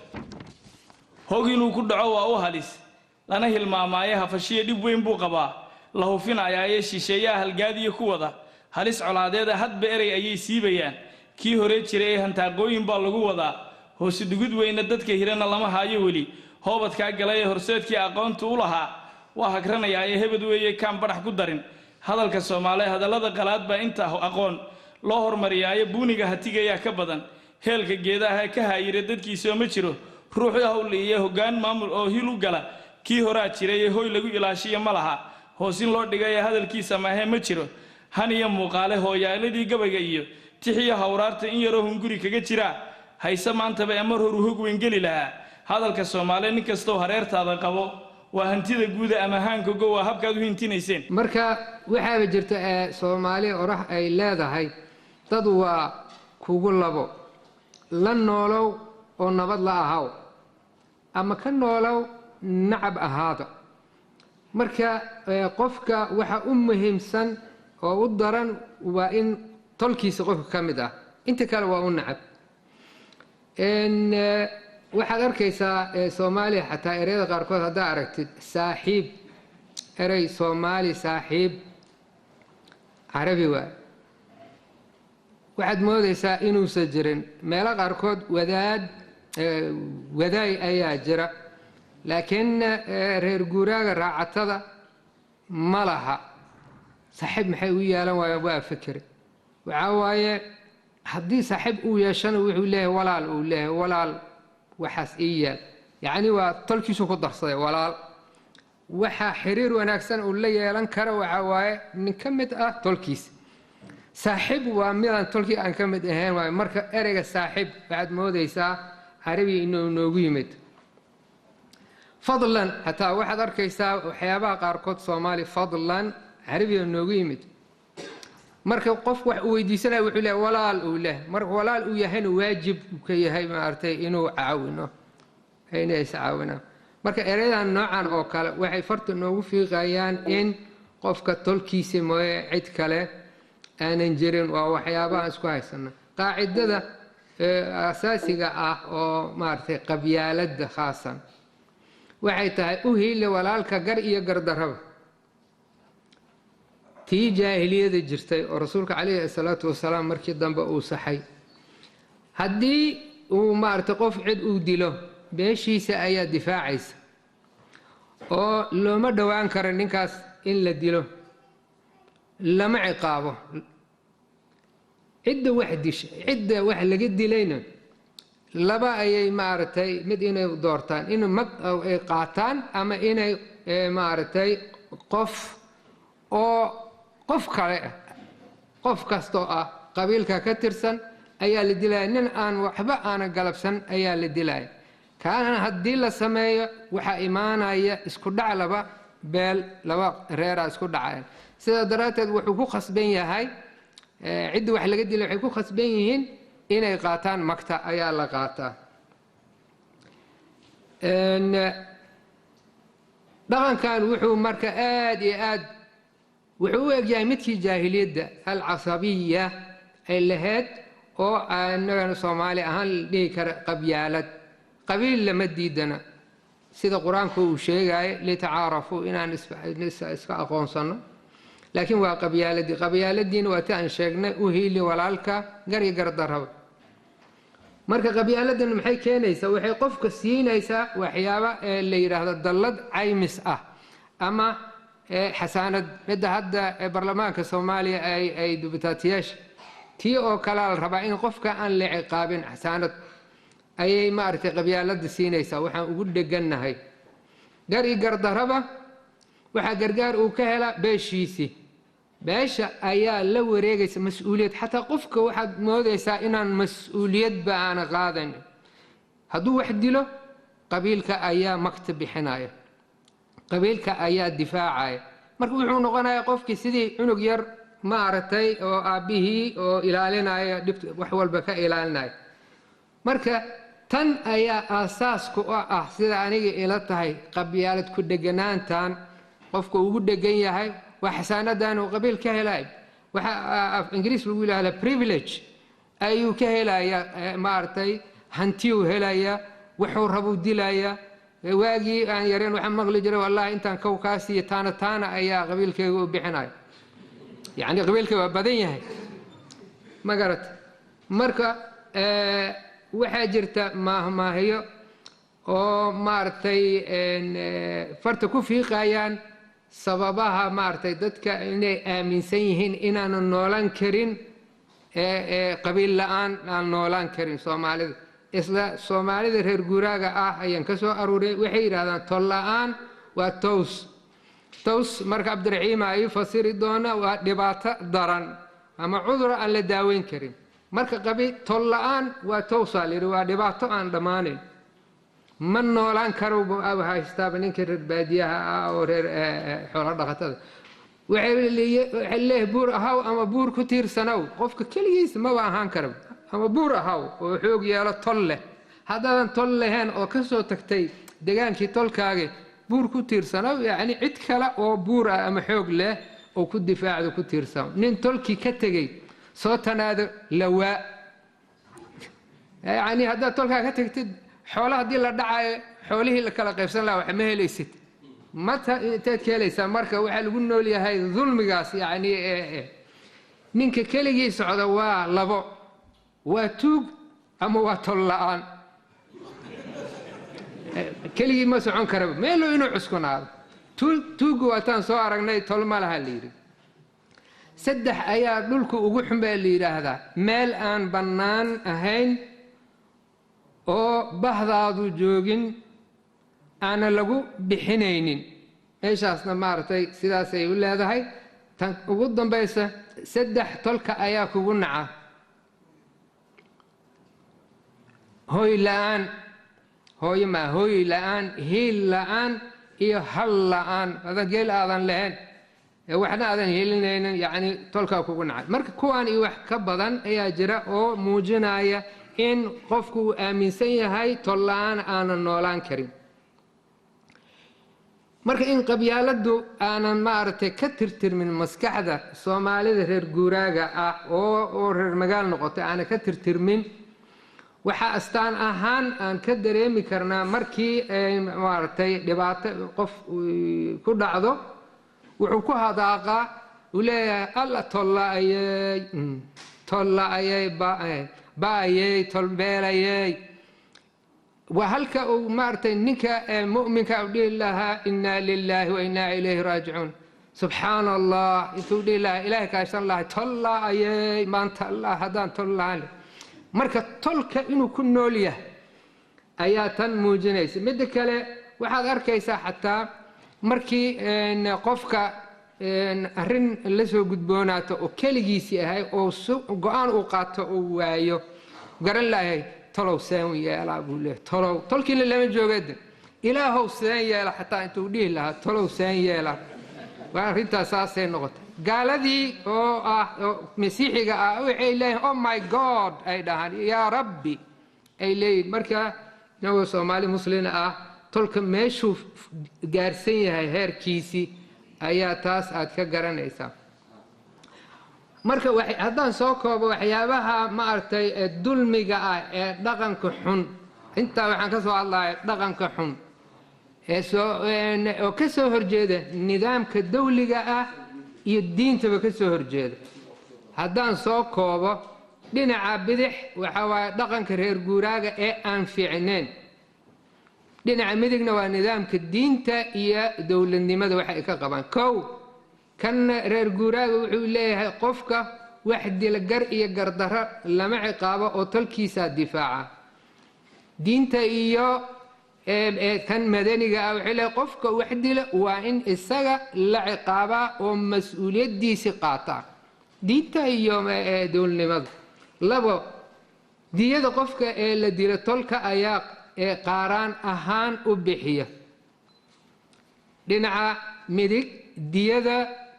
hog inuu ku dhaco waa u halis lana hilmaamaayo hafashiye dhib weyn buu qabaa la hufinayaa shisheeyaha halgaadiyo ku wada halis colaadeeda hadba erey ayay siibayaan kii hore jiray hantaaqooyin baa lagu wadaa hoos dugud weyna dadka hirana lama haayo weli hoobadka galay horseedkii aqoontu u lahaa waa hagranayaa hebad weeye kaan barax ku darin hadalka Soomaaliyeed hadalada qalaad baa inta aqoon loo hormariyay buuniga hatiga ka badan heelka geedaha ka hayire dadkiisa ma jiro ruuxu hawliye hogaan maamul oo hilu gala kii hore jiray hoy lagu ilaashiyo malaha hoosin loo dhigay hadalkiisa maahe ma jiro haniya muuqaale hooyaaladii gabayga iyo tixiya hawraarta in yaro hunguri kaga jira haysa maanta ba amar hor hog weyn gali lahaa hadalka Soomaaliyeed nin kasto hareertaada qabo waa hantida guud ama haanka go waa habkaad u hintinayseen marka waxa jirta Soomaali orax ay leedahay dad waa kugu labo la noolow oo nabad la ahaw ama ka noolow nacab ahaado marka qofka waxa u muhiimsan oo u daran waa in tolkiisa qofka kamid ah inta kale waa u nacab waxaad arkaysaa Soomaaliya xataa ereyada qaarkood hadda aragtid saaxiib erey Soomaali saaxiib carabi waxaad moodaysaa inuusan jirin meelo qaarkood wadaay ayaa jira laakiin reer guuraaga raacatada ma laha saaxiib maxay u yeelan waayaan waa fikri waxa waaye haddii saaxiib uu yeeshana wuxuu leeyahay walaal waxaas iyal yani waa tolkiisu ku darsaday walaal waxa xiriir wanaagsan uu la yeelan karo waxa waaye nin kamid ah tolkiis saaxiib waa midaan tolkii aan kamid ahayn waaye marka ereyga saaxiib waxaad moodaysaa carabi inuu noogu yimid fadlan hataa waxaad arkaysaa waxyaabaha qaarkood Soomaali fadlan carabi noogu yimid marka qof wax uu weydiisanayo wuxuu leeyahay walaal uu leeyahay marka walaal uu yahay waajib ka yahay maartay inuu caawino inay caawina marka eradan noocan oo kale waxay farta noogu fiiqayaan in qofka tolkiisa mooye cid kale aanan jirin. waa waxyaabaha isku haysana. qaacidada asaasiga ah oo maaragtay qabyaaladda khaasan waxay tahay u hiile walaalka gar iyo gardarraba. tii jaahiliyada jirtay oo rasuulka calayhi salaatu wasalaam markii dambe uu saxay, haddii uu maaragtay qof cid uu dilo beeshiisa ayaa difaacaysa oo looma dhowaan karo ninkaas in la dilo, lama ciqaabo. cidda wax disha cidda wax laga dilayna laba ayay maaragtay mid inay doortaan in mag ay qaataan ama inay maaragtay qof kale ah, qof kastoo ah qabiilka ka tirsan ayaa la dilaya. nin aan waxba aanan galabsan ayaa la dilaya. kaana haddii la sameeyo waxaa imaanaya isku dhac laba beel, laba reeraa isku dhacaya. sidaa daraadteed wuxuu ku khasban yahay cidda wax laga dilay waxay ku khasban yihiin inay qaataan magta ayaa la qaataa. dhaqankan wuxuu marka aad iyo aad wuxuu u egyahay midkii jaahiliyadda alcasabiya ay lahayd oo anagana soomaali ahaan la dhihi kara qabyaalad. qabiil lama diidana sida qur-aanku uu sheegaayo litacaarafuu inaan iska aqoonsano, laakiin waa qabyaaladii. qabyaaladiina waa ti aan sheegnay u hiili walaalka gar iyo gardarraba. marka qabyaaladan maxay keenaysaa? waxay qofka siinaysaa waxyaaba la yidhaahdo dallad caymis ah ama xasaanad. midda hadda baarlamaanka soomaaliya ay dubitaatiyaasha tii oo kalea la rabaa in qofka aan la ciqaabin xasaanad ayay maaragtay qabyaalada siinaysaa. waxaan ugu dhegannahay gar iyo gardarraba waxaa gargaar uu ka helaa beeshiisii. beesha ayaa la wareegaysa mas-uuliyad. xataa qofka waxaad moodaysaa inaan mas-uuliyadba aana qaadayn. hadduu wax dilo qabiilka ayaa magta bixinaya, qabiilka ayaa difaacaya. marka wuxuu noqonayaa qofkii sidii cunug yar maaragtay oo aabbihii oo ilaalinaya dhibta wax walba ka ilaalinaya. marka tan ayaa aasaaska u ah sida aniga ila tahay qabyaalad ku dheganaantan qofka ugu dhegan yahay waa xasaanadan uu qabiil ka helay. waxa af ingiriis lagu yiraahdaa privilege ayuu ka helaya, maaragtay hanti uu helaya, wuxuu rabo dilaya. waagii aan yareen waxaan maqli jiray wallahi intaan kawkaasi iyo taana ayaa qabiilkayga u bixinaya. yacni qabiilka waa badan yahay ma garat. marka waxaa jirta maahmaahiyo oo maaragtay farta ku fiiqayaan sababaha maaragtay dadka inay aaminsan yihiin inaanan noolaan karin qabiil la-aan aan noolaan karin. soomaalida isla soomaalida reer guuraaga ah ayaan ka soo aruuray. waxay yidhahdaan tol la-aan waa tows marka cabdiraxiima ay fasiri doona waa dhibaato daran ama cudur aan la daaweyn karin. marka qabiil tol la-aan waa towsaa la yidhi waa dhibaato aan dhammaanayn. ma noolaan karo haystaaba ninka reer baadiyaha ah oo reer xoolo dhaqatada. waxay leeyahay buur ahaw ama buur ku tiirsanow. qofka keligiis maba ahaan kara. ama buur ahaw oo xoog yeelo tol leh. haddaadan tol lahayn oo ka soo tagtay degaankii tolkaage buur ku tiirsanow, yacni cid kale oo buur ah ama xoog leh oo ku difaacdo ku tiirsanow. nin tolkii ka tegey soo tanaado lawaa. yacni haddaad tolkaa ka tagtid xoolo haddii la dhacayo xoolihii la kala qaybsan lahaa wax ma helaysid. mata inteed ka helaysaa? marka waxaa lagu nool yahay dulmigaas. yacni ninka keligii socda waa labo, waa tuug ama waa tol la-aan. keligii ma socon karaba meelo inuu cuskunaado. tuuggu waataan soo aragnay tol ma laha la yidhi. saddex ayaa dhulka ugu xun baa la yidhaahdaa. meel aan bannaan ahayn oo bahdaadu joogin aana lagu bixinaynin. meeshaasna maaragtay sidaasay u leedahay. tan ugu dambaysa saddex tolka ayaa kugu naca. hooy la-aan, hooyo maa hooy la-aan, hiil la-aan iyo hal la-aan. adan geel aadan lahayn waxna aadan helinaynin, yacni tolkaa kugu nacay. marka kuwaan iyo wax ka badan ayaa jira oo muujinaya in qofku uu aaminsan yahay tol la-aan aanan noolaan karin. marka in qabyaaladu aanan maaragtay ka tirtirmin maskaxda soomaalida reer guuraaga ah oo reer magaal noqotay aanan ka tirtirmin waxaa astaan ahaan aan ka dareemi karnaa markii maaragtay dhibaato qof ku dhacdo wuxuu ku hadaaqaa uu leeyahay alla tollaayey baayey tolbeelayey waa halka uu maaragtay ninka mu'minka u dhihi lahaa inaa lilaahi wa inaa ilayhi raajicuun subxaana allah intuu dhihi lahaa ilaahay kaashan lahay tollaayey maanta allah haddaan tol lahaan marka tolka inuu ku nool yahay ayaa tan muujinaysa midda kale waxaad arkaysaa xataa markii qofka arrin la soo gudboonaato oo keligiisii ahay oo go-aan uu qaato oo waayo garan lahay tolow seen yeelaa buu leeyahay tolow tolkiina lama joogada ilaahow seen yeela xataa intuu dhihi lahaa tolow seen yeela waa arrintaas saasay noqotay gaaladii oo ah masiixiga ah waxay leeyihin oh my god ay dhahaan yaa rabbi ay leeyihin marka inagoo soomaali muslina ah tolka meeshuu gaarsan yahay heerkiisii ayaa taas aad ka garanaysaa marka haddaan soo koobo waxyaabaha maaragtay dulmiga ah ee dhaqanka xun intaa waxaan ka soo hadlaya dhaqanka xun oo ka soo horjeeda nidaamka dawliga ah iyo diintaba ka soo horjeeda haddaan soo koobo dhinaca bidix waxa waaye dhaqanka reer guuraaga ee aan fiicnayn dhinaca midigna waa nidaamka diinta iyo dowladnimada waxa ay ka qabaan kow kan reer guuraaga wuxuu leeyahay qofka wax dila gar iyo gardarro lama ciqaabo oo tolkiisaa difaaca diinta iyo kan madaniga ah wuxuu leeyahay qofka wax dila waa in isaga la ciqaabaa oo mas-uuliyaddiisi qaataa diinta iyo dowladnimada labo diyada qofka ee la dila tolka ayaa qaaraan ahaan u bixiya dhinaca midig diyada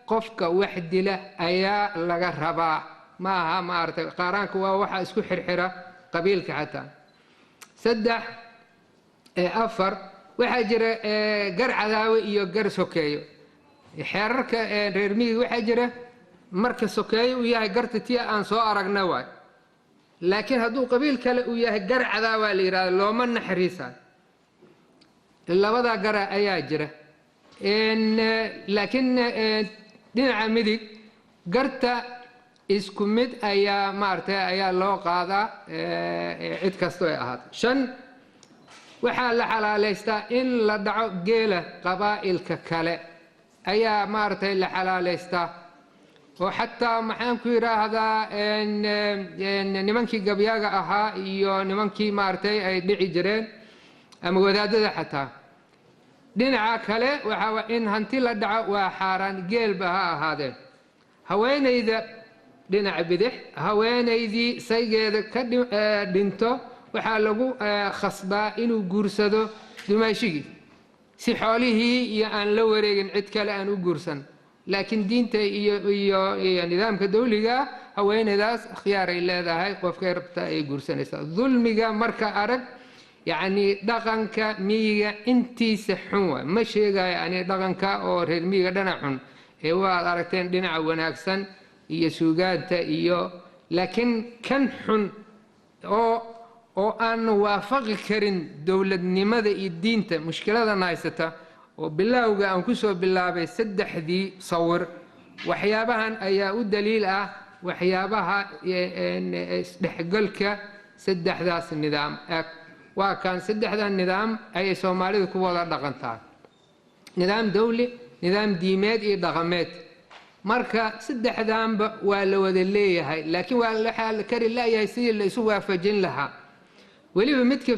qofka wax dila ayaa laga rabaa ma aha maaragtay qaaraanka waa waxa isku xirxira qabiilka xataa saddex afar waxaa jira gar cadaawe iyo gar sokeeyo xeerarka reer miyiga waxaa jira marka sokeeyo uu yahay garta tia aan soo aragna waay laakiin hadduu qabiil kale uu yahay gar cadaawaa la yidhahda looma naxariisaa labadaa gara ayaa jira laakiin dhinaca midig garta isku mid ayaa maaragtay ayaa loo qaadaa cid kastoo ay ahaato shan waxaa la xalaalaystaa in la dhaco geela qabaa'ilka kale ayaa maaragtay la xalaalaystaa oo xataa maxaan ku yidhaahdaa nimankii gabyaaga ahaa iyo nimankii maaragtay ay dhici jireen ama wadaadada xataa dhinaca kale waxaa in hanti la dhaco waa xaaraan geelba ha ahaadeen haweenayda dhinaca bidix haweenaydii saygeeda ka dhinto waxaa lagu khasbaa inuu guursado dumaashigii si xoolihii iyo aan la wareegin cid kale aan u guursan laakiin diinta iyo nidaamka dawliga haweeneydaas khiyaaray leedahay qofkay rabta ay guursanaysaa dulmiga marka arag yacni dhaqanka miyiga intiisa xun waay ma sheegayo ani dhaqanka oo reer miyiga dhinac xun ee waad aragteen dhinaca wanaagsan iyo suugaanta iyo laakiin kan xun oo aan waafaqi karin dowladnimada iyo diinta mushkiladan haysata oo bilowga aan ku soo bilaabay saddexdii sawir waxyaabahan ayaa u daliil ah waxyaabaha isdhexgalka saddexdaas nidaam waa kan saddexdan nidaam ayay soomaalidu ku wada dhaqantaa nidaam dawli nidaam diimeed iyo dhaqameed marka saddexdaanba waa la wada leeyahay laakiin waa la kari laayahay sidii la isu waafajin lahaa weliba midka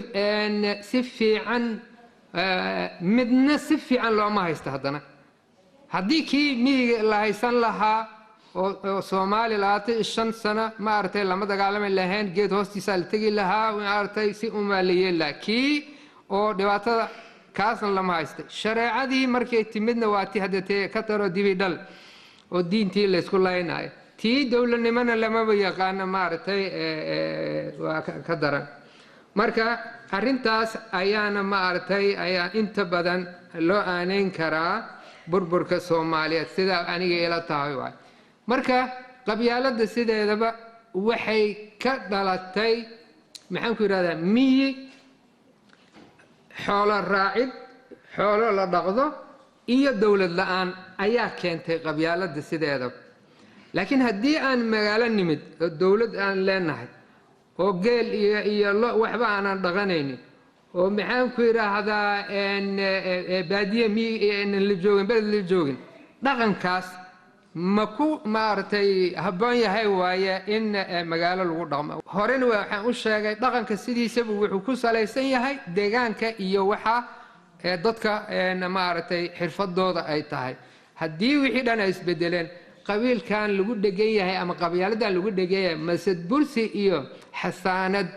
si fiican midna si fiican looma haysto haddana haddii kii miyiga la haysan lahaa oo soomaali 25 sano maaragtay lama dagaalami lahayn geed hoostiisa la tegi lahaa maaragtay si uma la yeelaa kii oo dhibaatada kaasna lama haysto shareecadii markay timidna waa tii hadatee ka taro dibi dhal oo diintii la isku laynayo tii dowladnimana lamaba yaqaano maaragtay waa ka daran marka arrintaas ayaana maaragtay ayaa inta badan loo aaneyn karaa burburka Soomaaliyeed sida aniga ila tahay waay marka qabyaaladda sideedaba waxay ka dhalatay maxaan ku yiraahdaa miyi xoolo raacid xoolo la dhaqdo iyo dawlad la'aan ayaa keentay qabyaaladda sideedaba laakiin haddii aan magaalo nimid oo dawlad aan leenahay oo geel iyo lo waxba aanan dhaqanaynin oo maxaan ku yiraahdaa baadiye la joogin beled la joogin dhaqankaas ma ku maartay habboon yahay waaye in magaalo lagu dhaqmo horena waxaan u sheegay dhaqanka sidiisaba wuxuu ku salaysan yahay deegaanka iyo waxa dadka maartay xirfadooda ay tahay haddii wixii dhan ay isbedeleen qabiilkan lagu dhegan yahay ama qabyaalada lagu dhegan yahay masad bursi iyo xasaanad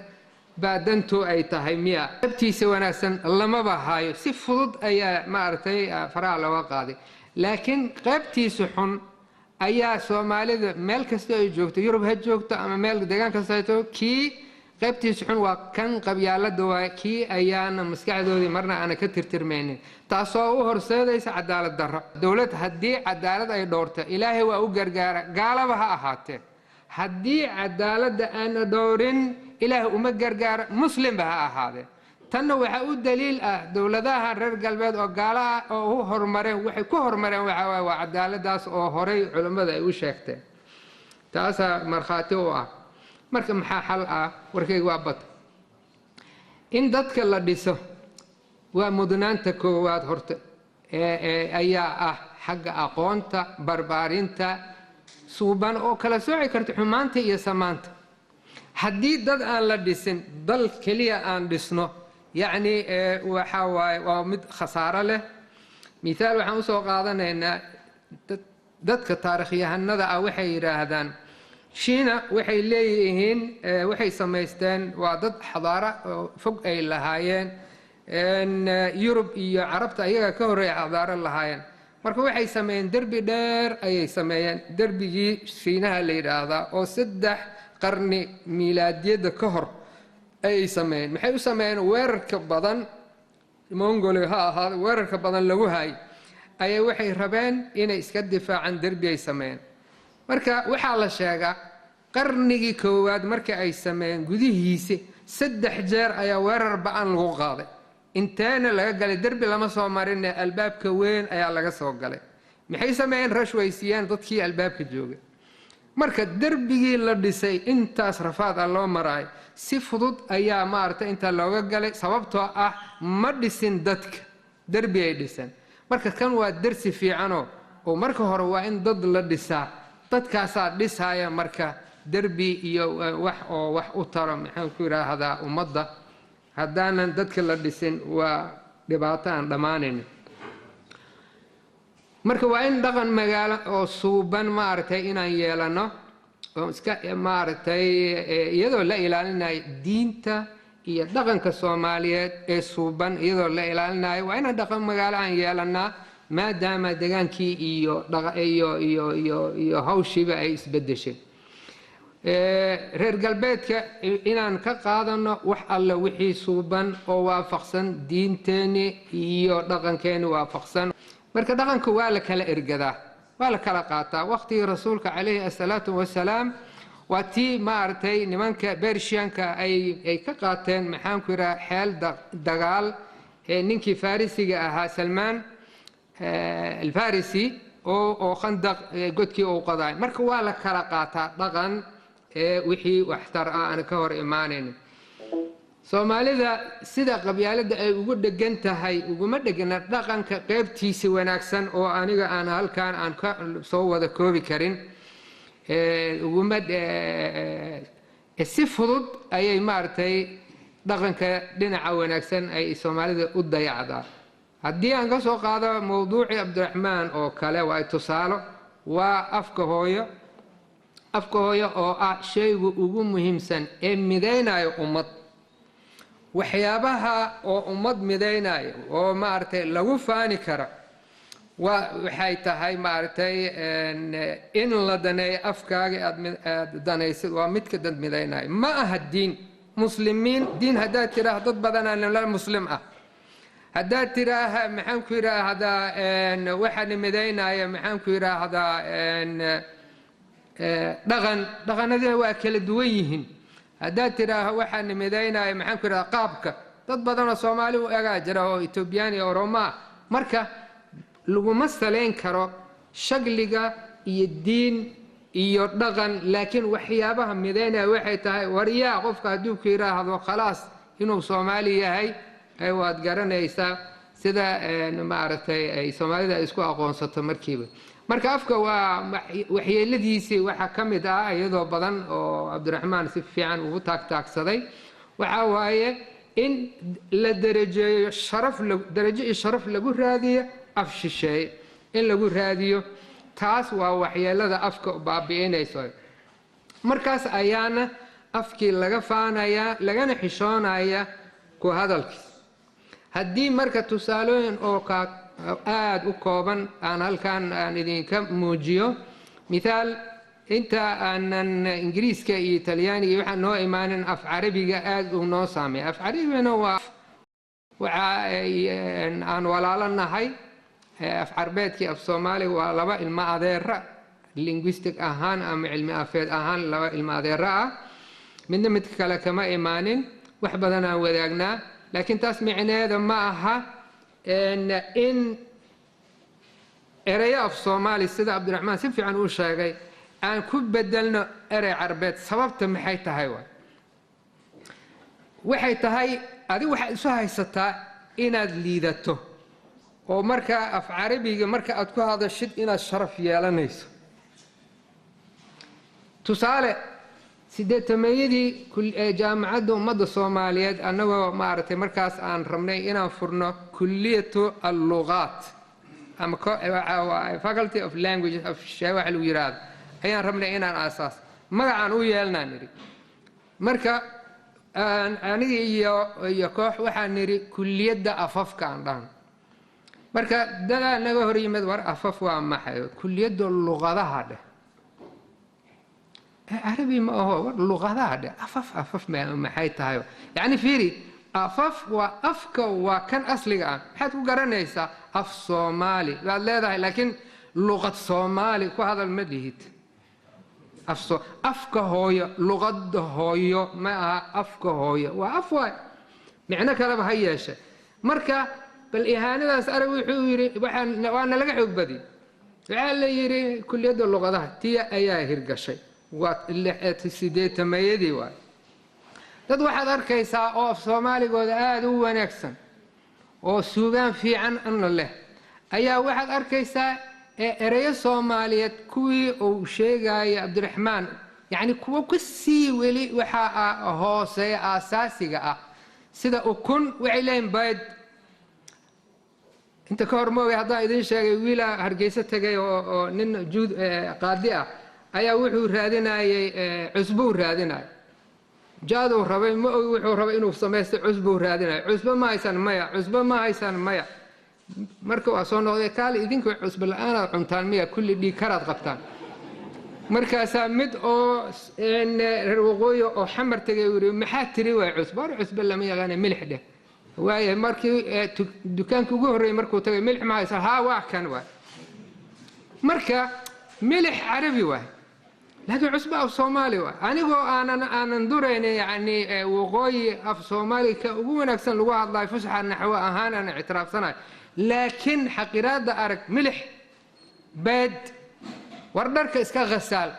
baadantu ay tahay miya qabtiisa wanaagsan lama bahayo si fudud ayaa maartay faraha looga qaaday laakiin qaybtiisa xun ayaa Soomaalida meel kasta ay joogto Yurub ha joogto ama meel deegaan kasta ay joogto kii qaybtiisa xun waa kan qabyaalada waa kii ayaana maskaxdoodii marna aan ka tirtirmaynin taasoo u horseedaysa cadaalad darro dawlad haddii cadaalad ay dhowrto Ilaahay waa u gargaara gaalaba ha ahaatee haddii cadaaladda aan dhowrin Ilaahay uma gargaara muslimba ha ahaadee tanna waxa u daliil ah dawladaha reer galbeed oo gaala ah oo u hormareen waxay ku hormareen waxa waa cadaaladaas oo horay culimada ay u sheegteen taas marxaati u ah marka maxaa xal ah warkayga waa bad in dadka la dhiso waa mudnaanta koowaad horta ayaa ah xagga aqoonta barbaarinta suuban oo kala sooci karta xumaanta iyo samaanta haddii dad aan la dhisin dal kaliya aan dhisno يعني ومد خسارة له مثال وحن سو قادنا dadka taariikhyahanada ah waxay yiraahdaan Shiina waxay leeyihiin waxay sameysteen waa dad xadaara fog ay lahaayeen Yurub iyo Carabta ayaga ka horeeyay xadaara lahaayeen marka waxay sameeyeen darbi dheer ayay sameeyeen darbigii Shiinaha la yiraahdaa oo 3 qarni miilaadiyada ka hor ay sameeyeen maxay u sameeyeen weerarka badan Mongolia ha ahaa weerarka badan lagu hay ay waxay rabeen inay iska difaacaan darbi ay sameeyeen marka waxa la sheegaa qarnigii koowaad marka ay sameeyeen gudihiisa 3 jeer ayaa weerar baan lagu qaaday inteena laga galay darbi lama soo marin albaabka weyn ayaa laga soo galay maxay sameeyeen rashwaysiiyeen dadkii albaabka joogay marka darbigii la dhisay intaas rafaad loo maray si fudud ayaa maartay inta looga galay sababtoo ah ma dhisin dadka darbi ay dhisan marka kan waa darsi fiican oo marka hore waa in dad la dhisaa dadkaas dhisaya marka darbi iyo wax u taro maxaan ku yiraahdaa ummadda haddaanan dadka la dhisin waa dhibaato aan dhamaanayn marka waa in dhaqan magaalo oo suuban maartay inaan yeelano oo iska maartay iyadoo la ilaalinayo diinta iyo dhaqanka Soomaaliyeed ee suuban iyadoo la ilaalinayo waa in dhaqan magaalo aan yeelanaa maadaama deegaankii iyo hawshiba ay isbedeshay reer galbeedka inaan ka qaadano wax alla wixii suuban oo waafaqsan diinteeni iyo dhaqankeeni waafaqsan marka dhaqanku waa la kala ergadaa waa la kala qaataa waqtigii rasuulka calayhi salaatu wasalaam waa tii maartay nimanka Bershiyanka ay ka qaateen maxaan ku yiraahdaa xeel dagaal ninkii Farisiga ahaa Salmaan الفارسي oo khandaq godkii uu qaday marka waa la kala qaataa dhaqan wixii waxtar aan ka hor iimaaneen Soomaalida sida qabyaalada ay ugu dhagan tahay uguma dhagana dhaqanka qaybtiisa wanaagsan oo aniga aan halkaan aan ka soo wada koobi karin uguma si fudud ayay maartay dhaqanka dhinaca wanaagsan ay Soomaalida u dayacdaa haddii aan ka soo qaado mowduuci Cabdiraxmaan oo kale waa tusaalo waa afka hooyo oo ah shaygu ugu muhiimsan ee midaynayo ummad waxyaabaha oo ummad midaynayo oo maartay lagu faani kara waxay tahay maartay in la daneeyo afkaaga aad danaysid waa midka dad midaynayo ma aha diin muslimiin diin haddaad tidhaah dad badanaa la muslim ah haddaad tidhaah maxaan ku yidhaahdaa waxaan midaynaya maxaan ku yidhaahdaa dhaqanadina waa kala duwan yihiin haddaad tidhaah waxaan midaynaya maxaan ku yidhahdaa qaabka dad badanoo soomaali u egaa jira oo etoobiyaan iyo oromo ah marka laguma salayn karo shakliga iyo diin iyo dhaqan laakiin waxyaabaha midaynaya waxay tahay waryaa qofka hadduu ku yidhaahdo khalaas inuu soomaali yahay waad garanaysaa sida maaragtay ay soomaalida isku aqoonsato markiiba marka afka waa waxyeeladiisii waxaa ka mid ah iyadoo badan oo cabdiraxmaan si fiican ugu taagtaagsaday waxaa waaye in la darajeeyo darajo iyo sharaf lagu raadiyo af shisheeye in lagu raadiyo taas waa waxyeelada afka baabi'inayso markaas ayaana afkii laga faanayaa lagana xishoonaya ku hadalkiis haddii marka tusaalooyin oo aad u kooban aan halkan aan idinka muujiyo mithaal inta aanan ingiriiska iyo talyaaniga iyo waxaan noo imaanin af carabiga aad uu noo saameeya af carabigana waa waxa aan walaalo nahay af carbeedkii af soomaaliga waa laba ilmo adeera linguistic ahaan ama cilmi afeed ahaan laba ilmo adeera ah midna midka kale kama imaanin wax badan aan wadaagnaa laakiin taas micneeda ma aha in erayo af soomaali sida cabdiraxmaan si fiican uu sheegay aan ku bedelno erey carbeed sababta maxay tahay waxay tahay adigu waxaad isu haysataa inaad liidato oo markaa af carabiga marka aad ku hadashid inaad sharaf yeelanayso tusaale sideetameeyadii jaamacadda ummadda soomaaliyeed annagoo maaragtay markaas aan rabnay inaan furno kulliyatu alluqaat ama faculty of languages waxa lagu yidhaahdo ayaan rabnay inaan aasaas magacaan u yeelnaan nidhi marka aniga iyo koox waxaan nidhi kulliyadda afafka aan dhahno marka dadaa naga hor yimid war afaf waa maxay kulliyadda luqadaha dheh عربي ما هو اللغة هذا أفف ما تهايو يعني فيري أفف وأفك وكان أصلي حتى قرنيسا أف صومالي لا لكن لغة صومالي وهذا المديت أفك هوية لغة هوية ما أفك هوية وأفوا معنى كلام هياشة مركا بالإهانة أسأله ويحوري وأنا لقى حب بدي وعلى يري كل يد اللغة ده تيا أياه هرقشي sideetameeyadii waay dad waxaad arkaysaa oo af soomaaligooda aada u wanaagsan oo suugaan fiican ana leh ayaa waxaad arkaysaa ereyo soomaaliyeed kuwii uu sheegaya cabdiraxmaan yacni kuwo ka sii weli waxaa hooseeya aasaasiga ah sida ukun waxay leeyihin bayd inta ka hor moogay haddaan idiin sheegay wiilaa hargeysa tegay oo nin juud qaadi ah ayaa wuxuu raadinayay cusbuu raadinay jaaduu rabay ma og wuxuu rabay inuu samaysto cusbuu raadinay cusbo ma haysan maya cusbo ma haysan maya marka waa soo noqday kaali idinku cusbo la'aanaad cuntaan miya kulli dhiig karaad qabtaan markaasaa mid oo reer waqooyi oo xamar tegay yiri maxaa tiri waa cusbo cusbo lama yaqaana milix dheh waaye markii dukaanka ugu horreeyay markuu tagay milix ma haysan haa waa kan waa marka milix carabi waa لكن عصبة أف صومالي أنا أنا ندورين يعني وقوي أف صومالي كأبونا أكسن لغة الله يفسح النحو أهانا أنا اعتراف صنع لكن حقيرات دا أرك ملح باد وردرك إسكا غسال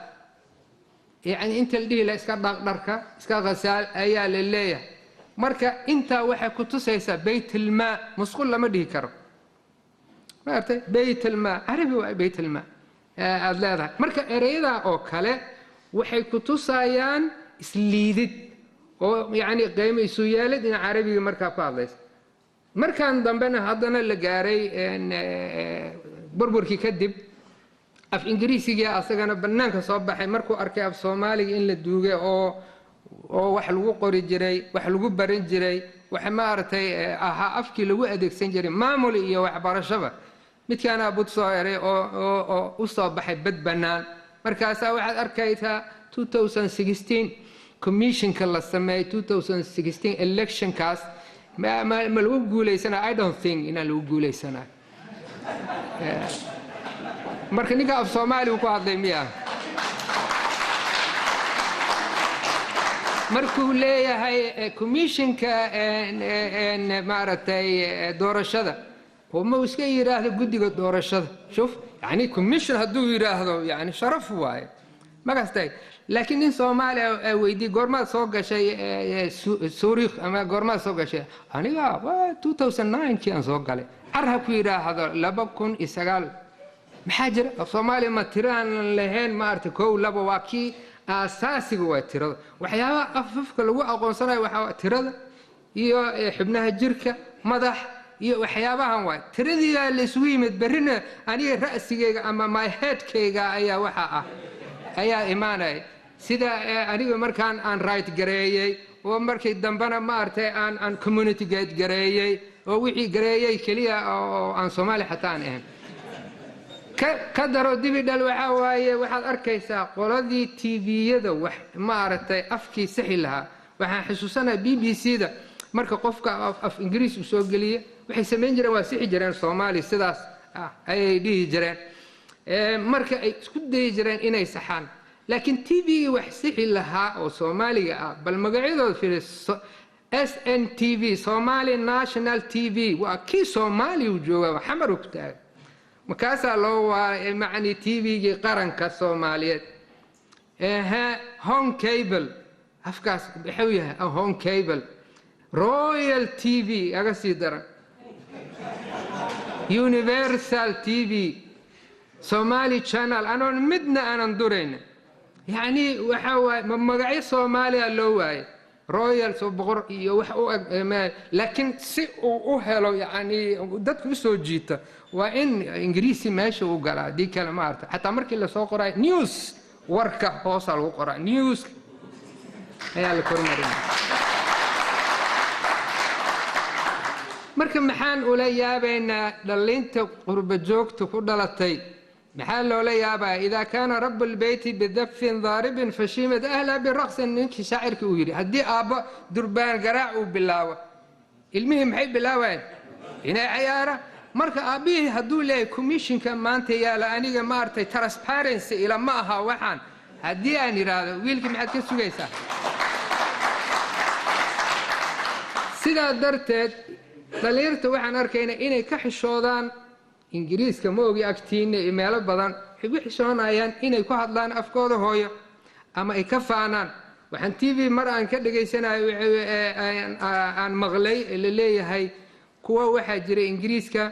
يعني أنت اللي لا إسكا درك إسكا غسال أيا للية مركا أنت وحا كتسيسا بيت الماء مسقول لما ديه كرب بيت الماء عربي بيت الماء aad leedahay marka ereyada oo kale waxay ku tusayaan isliidid oo yaani qiimo isu yeelid in carabiga markaa ku hadlayso markaan dambena haddana la gaaray burburkii kadib af ingiriisiga asagana banaanka soo baxay markuu arkay af soomaaliga in la duugay oo wax lagu qori jiray wax lagu baran jiray wax maartay aha afkii lagu adeegsan jiray maamul iyo waxbarashada midkaan abud soo eray oo u soo baxay bad banaan markaas waxaad arkaysaa 2016 commissionka la sameeyay 2016 electionkaas ma lagu guuleysana I don't think inaan lagu guuleysana marka ninka af Soomaali uu ku hadlay miyaa markuu leeyahay commissionka maaragtay doorashada وما وسكي يراهد جودي قد دورشة شوف يعني كوميشن هدو يراهدو يعني شرف واي ما قصدي لكن إن سومالي ويدي قرما سوق شيء سوري أما قرما سوق شيء أنا قا 2009 كان سوق عليه أرهب يراهد لبكون إسقال محاجر الصومالي ما تيران لهين ما أرتكوا لبواكي أساسي هو تيران وحياة أفف كل وقت قنصنا وحياة تيران يحبناها جركة مدح وحيابها واي تردي السويمت برنا أنا رأسي أما ماي هيد كيجا أيا وحاء أيا إيماني سيدا أنا مركان أن رايت جريء ومركي دمبنا مارتي أن كوميونيتي جيت جريء ووعي جريء كليا عن صومالي حتى أنهم كدروا دبي دلوعة واي واحد أركيسا قردي تي في يدو مارتي أفكي سحلها وحن حسوسنا BBC ده مركا قفك أف إنجليز وسوقلية waxay sameyn jireen waa sixi jireen Soomaali sidaas ay dhigi jireen marka ay isku day jireen inay saxaan laakiin TV wax sixi lahaa oo Soomaaliga ah bal magaceedood fiir SNTV Somali National TV waa kii Soomaali u jooga xamar u taag markaasa loo waa macni TV-gi qaranka Soomaaliyeed Home Cable afkaas wuxuu yahay Home Cable Royal TV aga sii daran Universal TV Somali Channel أنا مدنا أنا ندورين يعني وحوا مجاعي Somali اللواي رويال صبغر لكن سي أهلو يعني دت بسوجيته وإن إنجليزي ماشي وقرا دي كلمات حتى مركي اللي سوق قرا نيوز وركه حوصل وقرا نيوز هي الكورنرين marka maxaan ula yaabaynaa dhalinta qurba joogta ku dhalatay maxaa loola yaabaa idaa kaana rabbul bayti bidafin dhaaribin fashimad ahla biraqs ninki shaacirka uu yiri hadii aaba durbaan garaac uu bilaawo ilmihi maxay bilaaween inay ciyaara marka aabihi haduu leeyahay commissionka maanta yaala aniga maartay transparency ila ma aha waxaan hadii aan iraado wiilkii maxaad ka sugaysaa sidaa darteed dhaliirta waxaan arkaynaa inay ka xishoodaan ingiriiska ma ogi agtiina meelo badan waxay ku xishoonayaan inay ku hadlaan afkooda hooyo ama ay ka faanaan waxaan TV mar aan ka dhageysanayo aan maqlay la leeyahay kuwa waxa jira ingiriiska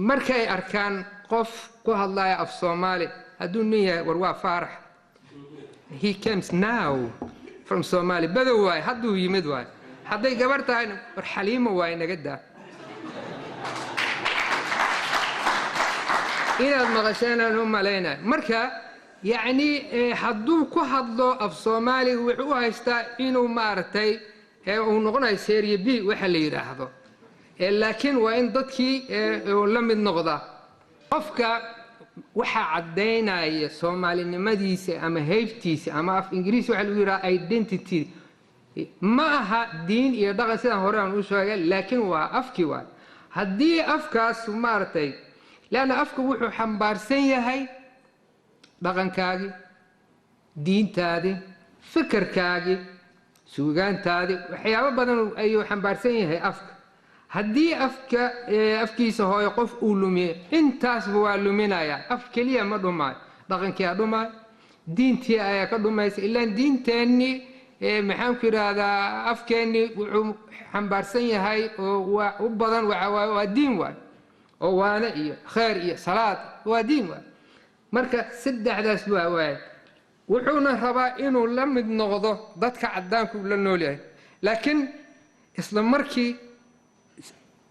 marka ay arkaan qof ku hadlaya af Soomaali haduu nin yahay war waa faarax he comes now from Somali badow waay haduu yimid waay hadday gabar tahay war xaliimo waa inaga daa inaad maqasheen aan u maleynaa marka yani hadduu ku hadlo af Soomaali wuxuu haystaa inuu maartay uu noqonayo serie B waxa la yiraahdo laakiin waa in dadkii la mid noqda qofka waxa cadeynaya Soomaalinimadiisa ama heybtiisa ama af Ingiriisi waxa lagu yiraahdaa identity ما ها دين يدغى سيدان هوران وشوغل لكن وافكي واي هدي افكاس مارتي لان افكو وحو حنبارسن يحي دقنكاغي دينتادي فكركاغي سوغانتادي وحيابا بدن ايو حنبارسن يحي افك هدي افكيسا هو يقف اولومي انتاس بوا لومينايا افكليا ما دوماي دقنكيا دوماي دينتي ايا كدومايس الا دينتاني maxaan ku yiraahdaa afkeeni wuxuu xambaarsan yahay oo u badan waa diin waay oo waana iyo khair iyo salaad waa diin waay marka saddexdaas waay wuxuuna rabaa inuu la mid noqdo dadka cadaanku la nool yahay laakiin isla markii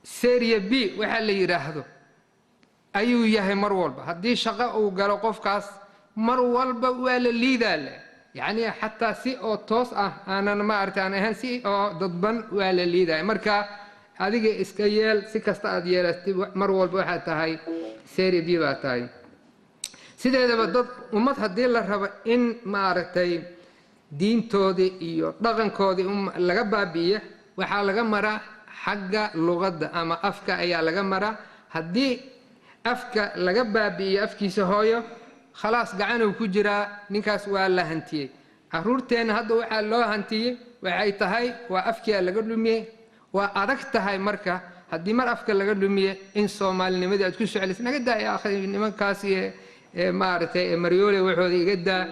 serie B waxa la yiraahdo ayuu yahay mar walba hadii shaqo uu galo qofkaas mar walba waa la liidaa يعني حتى سي او توس انا ما ارتي انا هن سي او ضدبن ولا ليدا marka adiga iska yeel si kasta aad yeelatay mar walba waxa tahay serie B baa tahay sideedaba dad ummad haddii la rabo in maaragtay diintoodii iyo dhaqankoodii laga baabi'iya waxaa laga maraa xagga luqadda ama afka ayaa laga maraa haddii afka laga baabi'iyo afkiisa hooyo khalaas gacanuu ku jiraa ninkaas waa la hantiyey caruurteenna hadda waxaa loo hantiyey waxay tahay waa afkiia laga dhumiyey waa adag tahay marka haddii mar afka laga dhumiye in soomaalinimadii aad ku soceliso naga daa nimankaas iyo maaragtay maryoole waxooda iga daa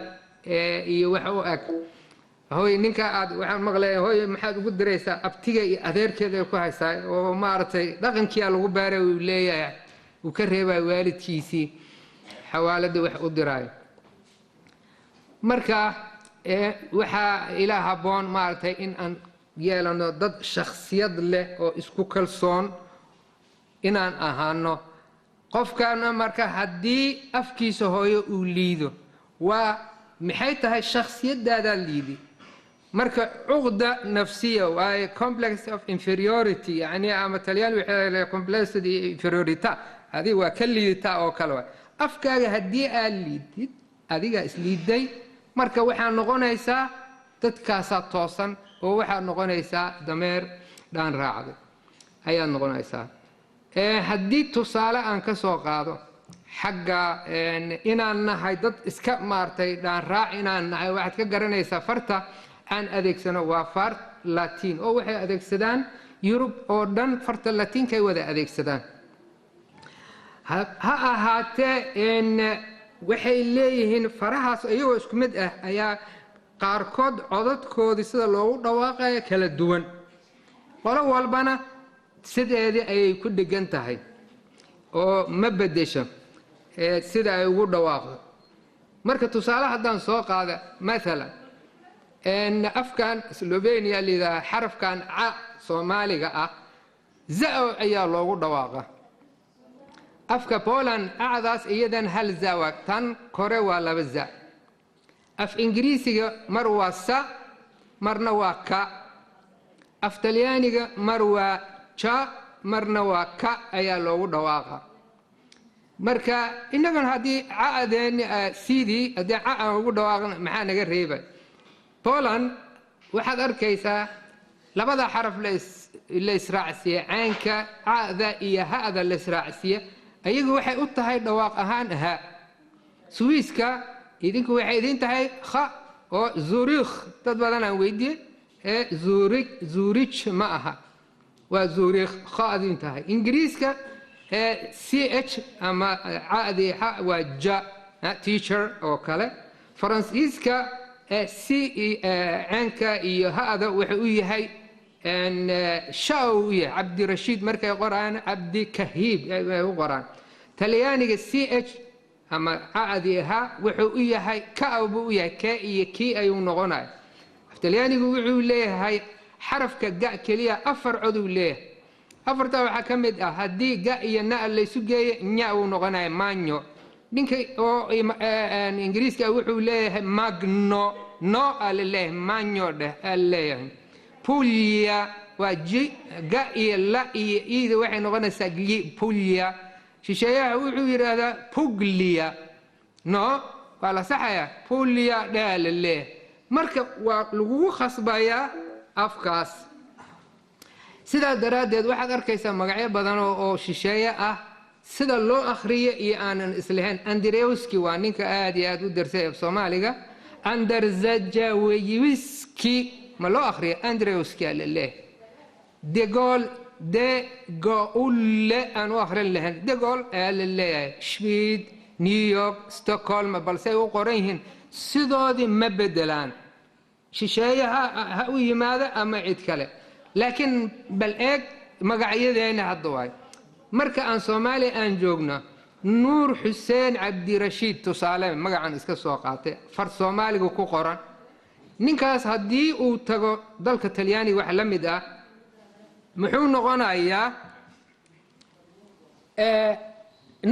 iyo wax u eg hooy ninka aad waxaan maqlaya hooy maxaad ugu diraysaa abtiga iyo adeerkeeda ku haysaa oo maaragtay dhaqankiia lagu baaray uu leeyahay uu ka reebaya waalidkiisii xawaalada wax u diraayo marka waxaa ilaa habboon maaragtay in aan yeelano dad shakhsiyad leh oo isku kalsoon inaan ahaano qofkaana marka haddii afkiisa hooyo uu liido waa maxay tahay shakhsiyadaadaa liidi marka cuqda nafsiya waaye complex of inferiority yani ama talyaani waxay leeyahay complexity inferiority adi waa ka liiditaa oo kale waay afkaaga haddii aad liidid adigaa isliiday marka waxaa noqonaysaa dadkaasaa toosan oo waxaad noqonaysaa dameer dhaan raacday ayaad noqonaysaa haddii tusaale aan ka soo qaado xagga inaan nahay dad iska maartay dhaan raac inaan nahay waxaad ka garanaysaa farta aan adeegsano waa far latiin oo waxay adeegsadaan yurub oo dhan farta latiinkay wada adeegsadaan ha ahaatee waxay leeyihiin farahaas iyagoo isku mid ah ayaa qaarkood codadkoodii sida loogu dhawaaqaya kala duwan qolo walbana sideedii ayay ku dhegan tahay oo ma bedesho sida ay ugu dhawaaqdo marka tusaale haddaan soo qaada maalan afkan slovenia lidaa xarafkan ca soomaaliga ah za-o ayaa loogu dhawaaqa afka poland acdaas iyadan hal zawa tan kore waa laba za af ingiriisiga mar waa sa marna waa ka af talyaaniga mar waa ja marna waa ka ayaa loogu dhawaaqa marka innagan haddii cadeen sidii haddii ca aan ugu dhawaaqna maxaa naga reebay poland waxaad arkaysaa labada xaraf la israacsiye caanka cada iyo ha'da la israacsiye ayagu waxay u tahay dhawaaq ahaan ha swiiska idinku waxay idin tahay kha oo zurikh dad badan aan weydiiyey zurich ma aha waa zurikh kha idin tahay ingiriiska ch ama cadi ha waa ja teacher oo kale faransiiska c caanka iyo ha'da wuxuu u yahay sha u yahay cabdirashiid markay qoraan cabdi kahiib ay u qoraan talyaaniga ch ama cadi ha wuxuu u yahay ka buu u yahay ka iyo kii ayuu noqonaya talyaanigu wuxuu leeyahay xarafka ga keliya afar cod uu leeyahay afartaa waxaa ka mid ah haddii ga iyo na laysu geeyo nya uu noqonaya manyo ninka oo ingiriiska wuxuu leeyahay magno no aa laleeyahay manyo dheh aa leeyahay pulya waa ji ga iyo la iyo iida waxay noqonaysaa gi pulya shisheeyaha wuxuu yidhaahdaa puglia no waa la saxaya pulya dheh aa laleeyahay marka waa lagugu khasbayaa afkaas sidaa daraaddeed waxaad arkaysaa magacyo badan oo shisheeye ah sida loo akhriyo iyo aanan islahayn andrewski waa ninka aad iyo aad u darsay af soomaaliga anderzajaweyiski ma loo akhriyo andrewski aa laleeyahay degol degoulle aan u akhrin lahayn degol ayaa la leeyahay schwid new york stockholm balse ay u qoran yihiin sidoodii ma bedelaan shisheeyaha ha u yimaado ama cid kale laakiin bal eeg magacyadeena hadda waay marka aan soomaaliya aan joogno nuur xuseen cabdirashiid tusaale magacan iska soo qaatay far soomaaliga ku qoran ninkaas haddii uu tago dalka talyaaniga wax la mid ah muxuu noqonayaa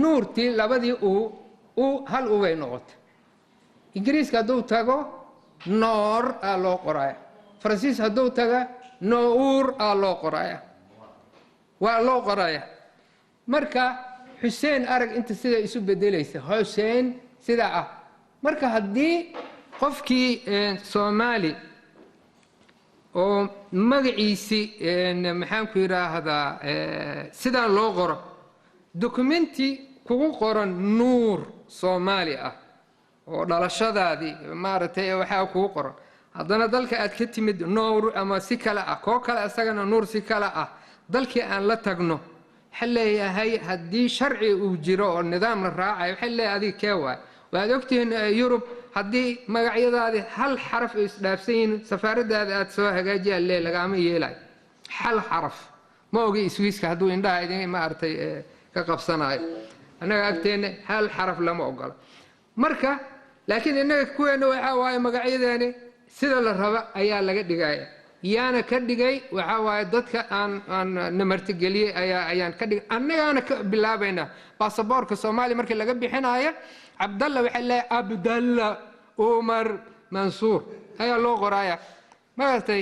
nuurtii labadii hal ubay noqotay ingiriiska hadduu tago noor aa loo qoraya faransiis hadduu taga nouur aa loo qoraya waa loo qoraya marka xuseen arag inta sida isu bedelaysa xuseen sidaa ah marka haddii qofkii soomaali oo magaciisii maxaan ku yidhaahdaa sidaa loo qoro documenti kugu qoran nuur soomaali ah oo dhalashadaadii maaragtay waxaa kugu qoran haddana dalka aad ka timid nuur ama si kale ah koo kale isagana nuur si kale ah dalkii aan la tagno waxaa leeyahay haddii sharci uu jiro oo nidaam la raacayo waxaa leeyahay adiga kee waay waad ogtihiin yurub haddii magacyadaadii hal xaraf ay isdhaafsan yihiin safaaradaada aad soo hagaajiyaa lee lagaama yeelayo hal xaraf ma ogi iswiiska hadduu indhaha idin maaragtay ka qabsanayo annaga agteenna hal xaraf lama ogola marka laakiin innaga kuweena waxaa waaye magacyadeeni sida la raba ayaa laga dhigaya yaana ka dhigay waxaa waaye dadka aan namartigeliyey ayaan ka dhigay annagaana ka bilaabaynaa baasaboorka soomaaliya markii laga bixinaayo cabdalla waxaa leeyahay abdalla umar mansuur ayaa loo qoraaya maaragtay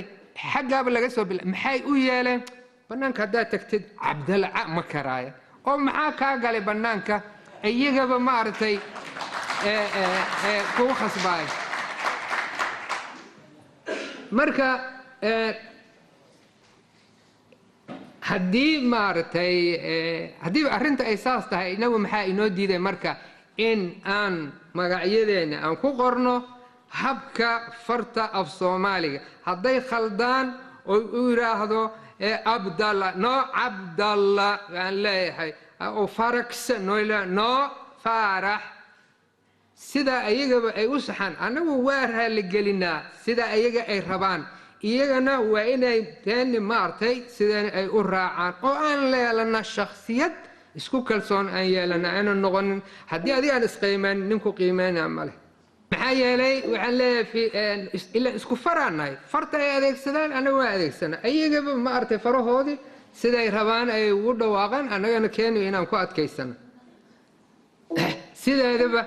xaggaaba laga soo bila maxay u yeeleen bannaanka haddaad tagtid cabdalla ma karaaya oo maxaa kaa galay bannaanka iyagaba maaragtay kugu khasbaaya marka haddii maaragtay haddii arrinta ay saas tahay inagu maxaa inoo diiday marka in aan magacyadeena aan ku qorno habka farta af soomaaliga hadday khaldaan oo u yidhaahdo abdalla no cabdalla waan leeyahay oo farax no faarax sida ayagaba ay u saxaan annagu waa raaligelinaa sida ayaga ay rabaan iyagana waa inay teeni maartay sideen ay u raacaan oo aan leelana shakhsiyad isku kalsoon aan yeelana aanan noqonin haddii adiga aan isqiimaan ninku qiimeynaa male maxaa yeelay waxaan leeyahay ilaa isku faraanahay farta ay adeegsadaan annaga waa adeegsana ayagaba maartay farahoodii siday rabaan ay ugu dhawaaqaan annagana keenu inaan ku adkaysano sideedaba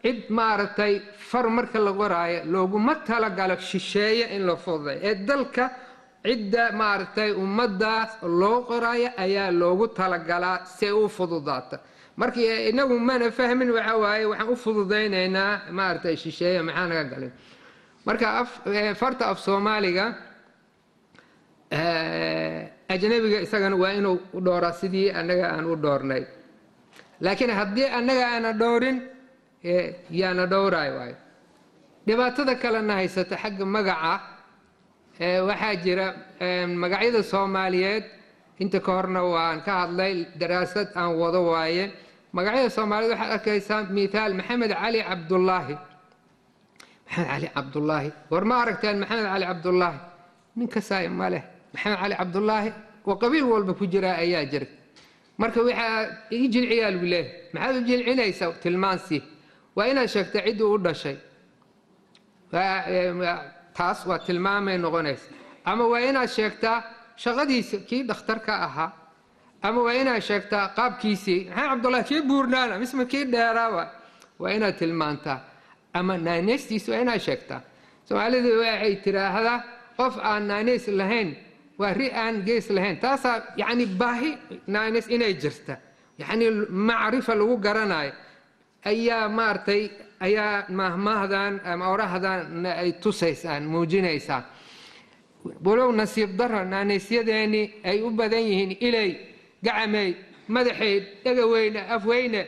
cid maaragtay far marka la qoraayo looguma talagalo shisheeye in la fududay ee dalka cidda maaragtay ummaddaas loo qoraayo ayaa loogu talagalaa si ay u fududaata markii inagu mana fahmin waxaa waaye waxaan u fududaynaynaa maaragtay shisheeye maxaa naga galin marka farta af soomaaliga ajnabiga isagana waa inuu u dhooraa sidii annaga aan u dhoornay laakiin haddii annaga aana dhowrin yaana dhowraay waayo dhibaatada kalena haysata xagga magaca waxaa jira magacyada soomaaliyeed inta ka horna waan ka hadlay daraasad aan wado waaye magacyada soomaaliyeed waxaad arkaysaa mithaal maxamed cali cabdullaahi maxamed cali cabdullaahi war ma aragteen maxamed cali cabdullaahi nin kasaay ma leh maxamed cali cabdullaahi oo qabiil walba ku jira ayaa jira marka waxaa ii jilciyaa lagu leeyahay maxaad u jilcinaysaa tilmaansii waa inaad sheegta ciddii u dhashay taas waa tilmaamay noqonaysa ama waa inaad sheegtaa shaqadiisa kii dhakhtarka ahaa ama waa inaad sheegtaa qaabkiisii maxamed cabdullaahi kii buurnaana misma kii dheeraaba waa inaad tilmaantaa ama naaneystiisa waa inaad sheegtaa soomaalidu waxay tiraahdaa qof aan naaneys lahayn waa ri aan gees lahayn taasaa yacni baahi naaneys inay jirta yacni macrifa lagu garanayo ayaa maaragtay ayaa mahmaahdan ama orahdan ay tusaysaan muujinaysaan walow nasiib daro naanaysyadeenii ay u badan yihiin ilay gacamey madaxeyd dhegaweyne afweyne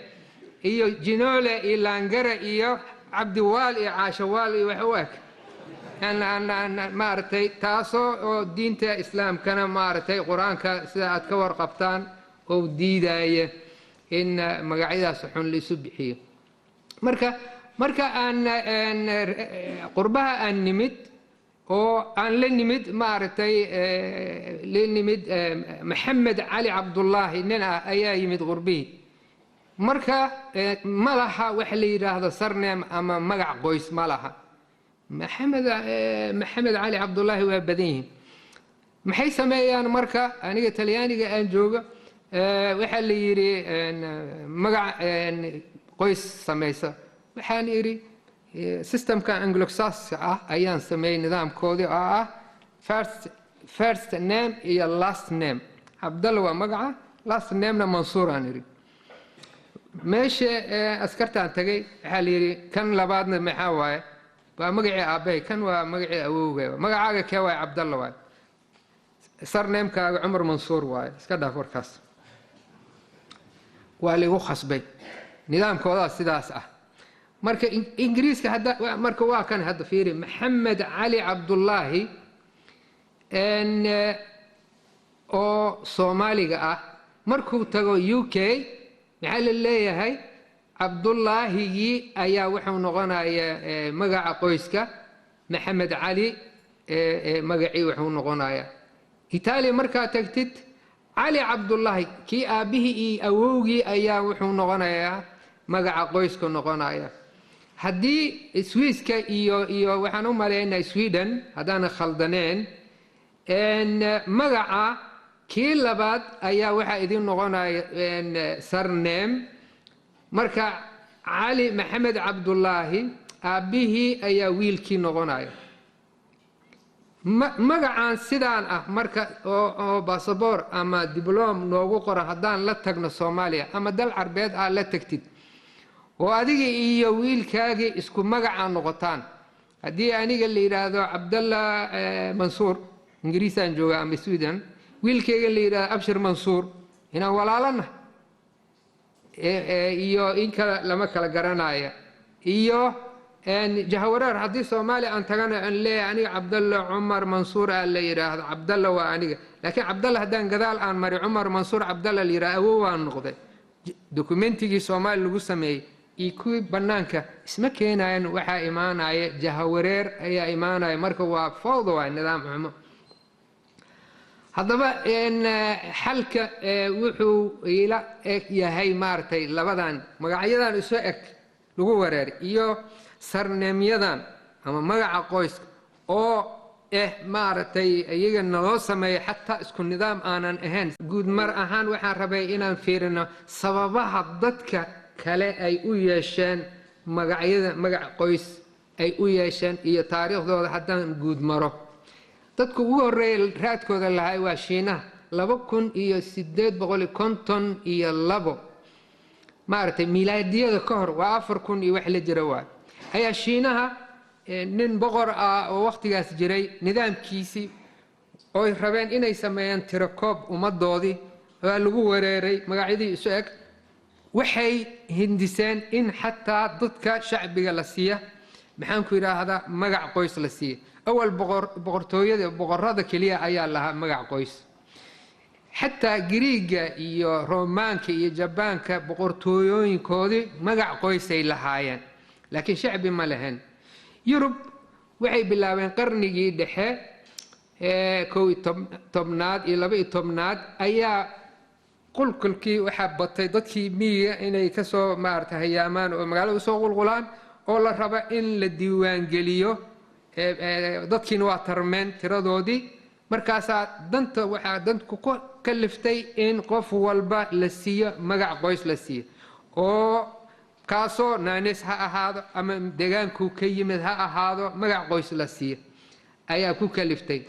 iyo jinoole iyo laangare iyo cabdiwaal iyo caashawaal iyo wax u eg maaragtay taasoo oo diinta islaamkana maaragtay qur-aanka sida aad ka warqabtaan oo diidaya in magacyadaas xun la isu bixiyo marka aan qurbaha aan nimid oo aan la nimid maaragtay la nimid maxamed cali cabdullaahi nin ah ayaa yimid qurbihii marka ma laha waxa la yidhaahdo sarneem ama magac qoys ma laha maxamed cali cabdullaahi waa badan yihiin maxay sameeyaan marka aniga talyaaniga aan joogo waxaa la yidhi magac qoys samaysa waxaan idhi systemka anglosaska ah ayaan sameeyey nidaamkoodii oo ah first name iyo last name cabdalla waa magaca last namena mansuur aan idhi meesha askartaan tagay waxaa la yidhi kan labaadna maxaa waaye waa magacii aabbahay kan waa magacii awowgay magacaaga kee waaye cabdalla waaye sarneemkaaga cumar mansuur waaye iska dhaaf warkaas waa ligu khasbay nidaamkoodaa sidaas ah marka ingiriiska marka waa kan hadda fiiri maxamed cali cabdullaahi oo soomaaliga ah markuu tago UK maxaa la leeyahay cabdullaahigii ayaa wuxuu noqonayaa magaca qoyska maxamed cali magacii wuxuu noqonayaa Itaaliya markaa tagtid cali cabdullaahi kii aabbihii iyo awowgii ayaa wuxuu noqonayaa magaca qoyska noqonaya haddii Swiiska iyo waxaan u maleynaa Sweden haddaan khaldaneen magaca kii labaad ayaa waxaa idin noqonaya sarneem marka cali maxamed cabdullaahi aabbihii ayaa wiilkii noqonaya magacaan sidaan ah marka oo basaboor ama dibloom noogu qoran haddaan la tagno Soomaaliya ama dal carbeed aad la tagtid oo adiga iyo wiilkaagii isku magacaan noqotaan haddii aniga la yidhaahdo cabdalla mansuur ingiriisaan jooga ama Sweden wiilkayga la yidhaahdo abshir mansuur inaan walaalana iyo in kale lama kala garanaya iyo jahawareer haddii Soomaaliya aan tagana aan leeyahay aniga cabdalla cumar mansuur aa la yidhaahdo cabdalla waa aniga laakiin cabdalla haddaan gadaal aan mari cumar mansuur cabdalla la yidhaahdo awow waan noqday dokumentigii Soomaali lagu sameeyey iyo kuwii bannaanka isma keenayaan waxaa imaanaya jahawareer ayaa imaanaya marka waa fawda waa nidaam xumo haddaba xalka wuxuu ila eg yahay maartay labadan magacyadan isu eg lagu wareer iyo sarneemyadan ama magaca qoyska oo maartay iyaga naloo sameeyay xataa isku nidaam aanan ahayn guud mar ahaan waxaan rabay inaan fiirino sababaha dadka kale ay u yeesheen magacyada magac qoys ay u yeesheen iyo taariikhdooda haddaan guud maro dadku ugu horeeyay raadkooda lahay waa Shiinaha 2852 maartay miilaadiyada ka hor waa 4000 iyo wax la jira waa ayaa Shiinaha nin boqor ah oo waqtigaas jiray nidaamkiisii oo rabeen inay sameeyaan tirakoob ummadoodii waa lagu wareeray magacyadii isu eg waxay hindiseen in xataa dadka shacbiga la siiya maxaan ku yiraahdaa magac qoys la siiya awal boqorada kaliya ayaa lahaa magac qoys xataa Giriiga iyo Roomaanka iyo Jabaanka boqortooyooyinkoodii magac qoys ay lahaayeen laakiin shacbi ma lahayn Yurub waxay bilaabeen qarnigii dhexe 11aad iyo 12aad ayaa qulqulkii waxa batay dadkii miyiga inay ka soo maartay hayaamaan oo magaalada soo qulqulaan oo la raba in la diiwaan geliyo dadkiina waa tarmeen tiradoodii markaas danta waxa danku ku kaliftay in qof walba la siiyo magac qoys la siiyo oo kaasoo naanis ha ahaado ama deegaanku ka yimid ha ahaado magac qoys la siiyo ayaa ku kaliftay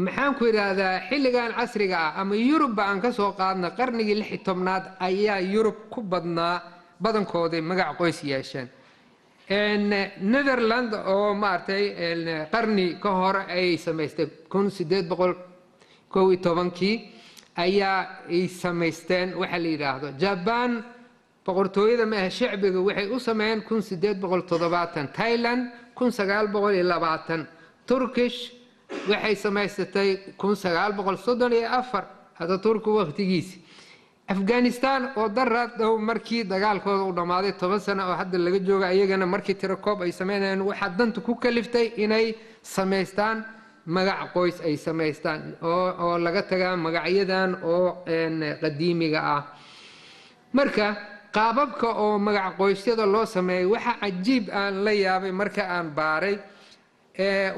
maxaan ku yiraahdaa xilligan casriga ah ama Yurub aan ka soo qaadna qarnigii 16aad ayaa Yurub ku badnaa badankooda magac qoys yeesheen Netherland oo maartay qarni ka hor ay samaystay 1812 ayaa ay samaysteen waxa la yiraahdo Japan boqortooyada ma shacbiga waxay u sameeyeen 1870 Thailand 1920 Turkish waxay samaysatay 1934 hada Turku waqtigiisa Afghanistan oo darad dhow markii dagaalkooda u dhamaaday 10 sano oo hadda laga jooga ayagana markii tirakoob ay sameeyeen waxa danta ku kaliftay inay sameystaan magac qoys ay sameystaan oo laga tagaa magacyadan oo qadiimiga ah marka qaababka oo magac qoysyada loo sameeyay waxa cajiib aan la yaabay marka aan baaray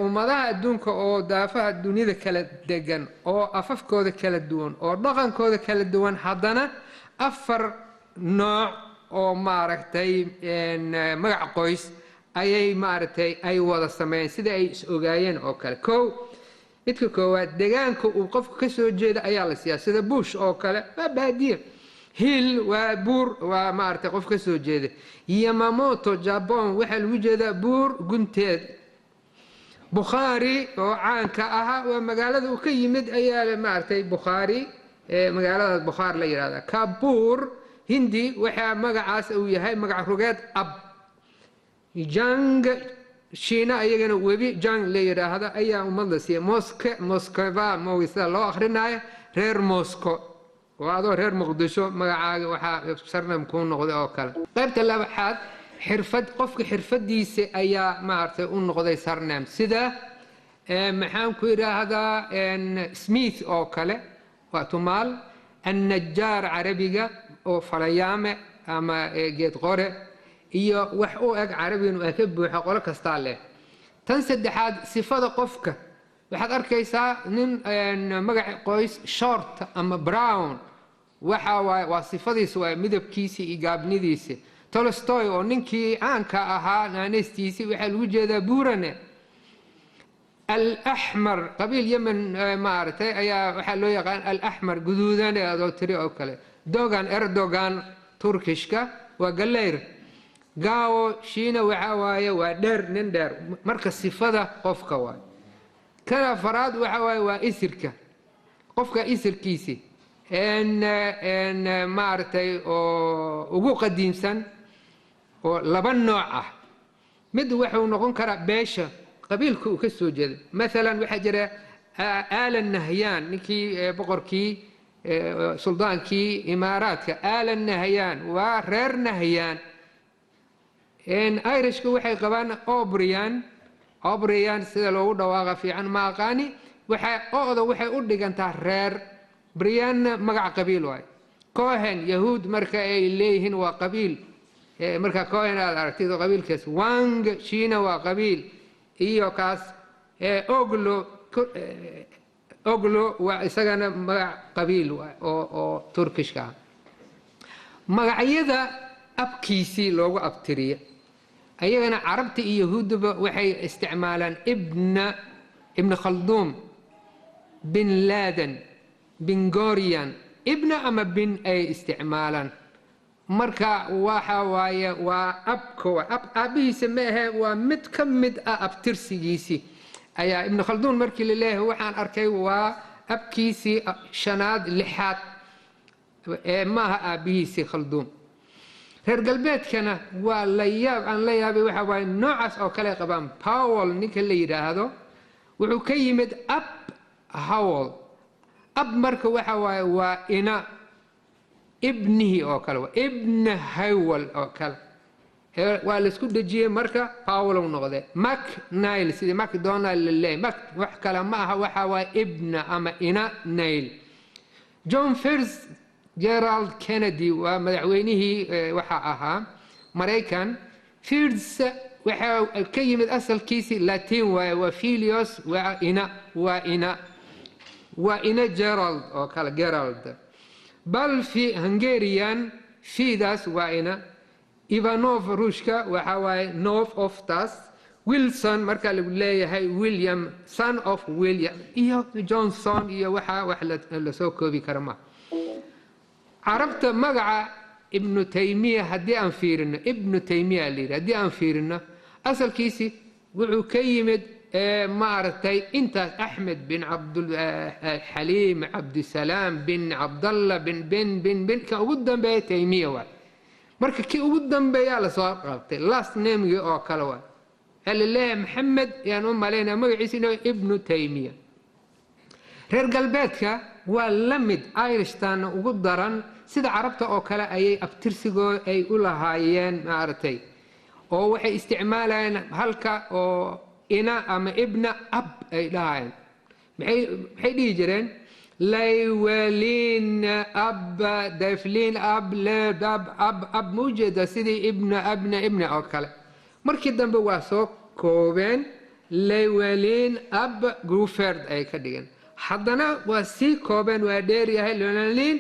ummadaha adduunka oo daafaha dunida kala degan oo afafkooda kala duwan oo dhaqankooda kala duwan haddana 4 nooc oo maaragtay magac qoys ayay maaragtay ay wada sameeyeen sida ay is ogaayeen oo kale midka koowaad deegaanka uu qofku ka soo jeedo ayaa la siiyaa sida bush oo kale waa baadiye hill waa buur waa maaragtay qof ka soo jeeda yamamoto Japan waxaa lagu jeedaa buur gunteed Bukhari oo caanka ahaa waa magaalada uu ka yimid ayaa maaragtay Bukhari magaalada Bukhar la yiraahdo Kabul hindi waxa magacaas uu yahay magac rugeed ab Jang Shiina ayagana webi Jang la yiraahdo ayaa umada siiyay Moskva mawisa loo akhrinayo reer Moscow وهذا غير مقدسو مقعاق وحا صرنا مكون نقضي أو كلا قيبت اللابحات حرفت قفك حرفت ديسي أيا ما عرفت نقضي صرنا سيدا محام كويرا هذا سميث أو كلا واتمال النجار عربية أو فليامة أما جيت غورة إيا وحقو عربي وأكب وحقولك استعلي تنسد حاد صفات قفك waxaad arkaysaa nin magac qoys short ama brown waxa waa sifadiisu waa midabkiisa iyo gaabnidiisa Tolstoy oo ninkii caanka ahaa naanistiisi waxa lagu jeedaa buurane al-ahmar qabiil Yemen maartay ayaa waxa loo yaqaan al-ahmar guduudan oo tiri oo kale Dogan Erdogan Turkishka waa galeyr gaawo Shiina waxa waaye waa dheer nin dheer marka sifada qofka waa كلا فراد وحواي وإسرك قفك إسر كيسي إن مارتي وجو قديم سن ولبن نوعه مد وحو نقول كرا باشا قبيل كسو جد مثلا وحجرة آل النهيان نكي بقر كي سلطان كي إمارات آل النهيان ورير نهيان إن أيرش كوحي قبان أوبريان سيدا لو دواغا في عن ماقاني وحي أدقانتا رير بريان مقع قبيل واي كوهن يهود مركا إليهن وقبيل مركا كوهن الارتيدو قبيل كاس وانغ شينا وقبيل إيو كاس أوغلو وإساقنا مقع قبيل واي أو تركش كا مقع يدا أبكيسي لوغو أبتريا أيضاً عربت يهود وحي استعمالاً ابن خلدون بن لادن بن غوريان ابن أما بن أي استعمالاً مركا واحا وايا وأبكو أبي سميها ومتكمد أبترسيجيسي أي ابن خلدون مركي لله وحان أركي وأبكيسي شناد لحات ما أبيسي خلدون reer galbeedkana waa la yaab aan la yaabay waxa way noocaas oo kale qabaan Powell ninka la yiraahdo wuxuu ka yimid ab Howell ab marka waxa way waa ina ibnihi oo kale waa ibn Howell oo kale waa la isku dajiyay marka Powell uu noqday Mac Nile sidii McDonald lilay Mac wax kale ma aha waxa way ibn ama ina Nile John Firs جيرالد كينيدي ومدحوينه وحا أها مريكان فيردس وحا كيمد أصل كيسي لاتين وفيليوس وإنا جيرالد أو كالا جيرالد بل في هنغاريان فيداس وإنا إيفانوف روشكا وحاواي نوف أوفتاس ويلسون مركا اللي هي ويليام سان أوف ويليام إيو جونسون إيو وحا لسوكو بكرما عرفت مقع ابن تيمية هدي أنفيرنا ابن تيمية اللي هدي أنفيرنا أصل كيسي وحو كيمد معرتي انت أحمد بن عبد الحليم عبد السلام بن عبد الله بن كان قدام بي تيمية واي مركا كي قدام بي على صار قابتي لاست نيم يو كالوا قال الله محمد يعني علينا مقعيسينو ابن تيمية reer galbeedka waa la mid Irishtan ugu daran sida carabta oo kale ayay abtirsigoo ay u lahaayeen maartay oo waxay isticmaalayeen halka oo ina ama ibna ab ay dhaayeen maxay dhigi jireen laywalin ab daflin ab labab ab mujada sidii ibna oo kale markii dambe waa soo koobeen laywalin ab gruferd ay ka dhigeen haddana waa sii kooban waa dheer yahay loonaaliin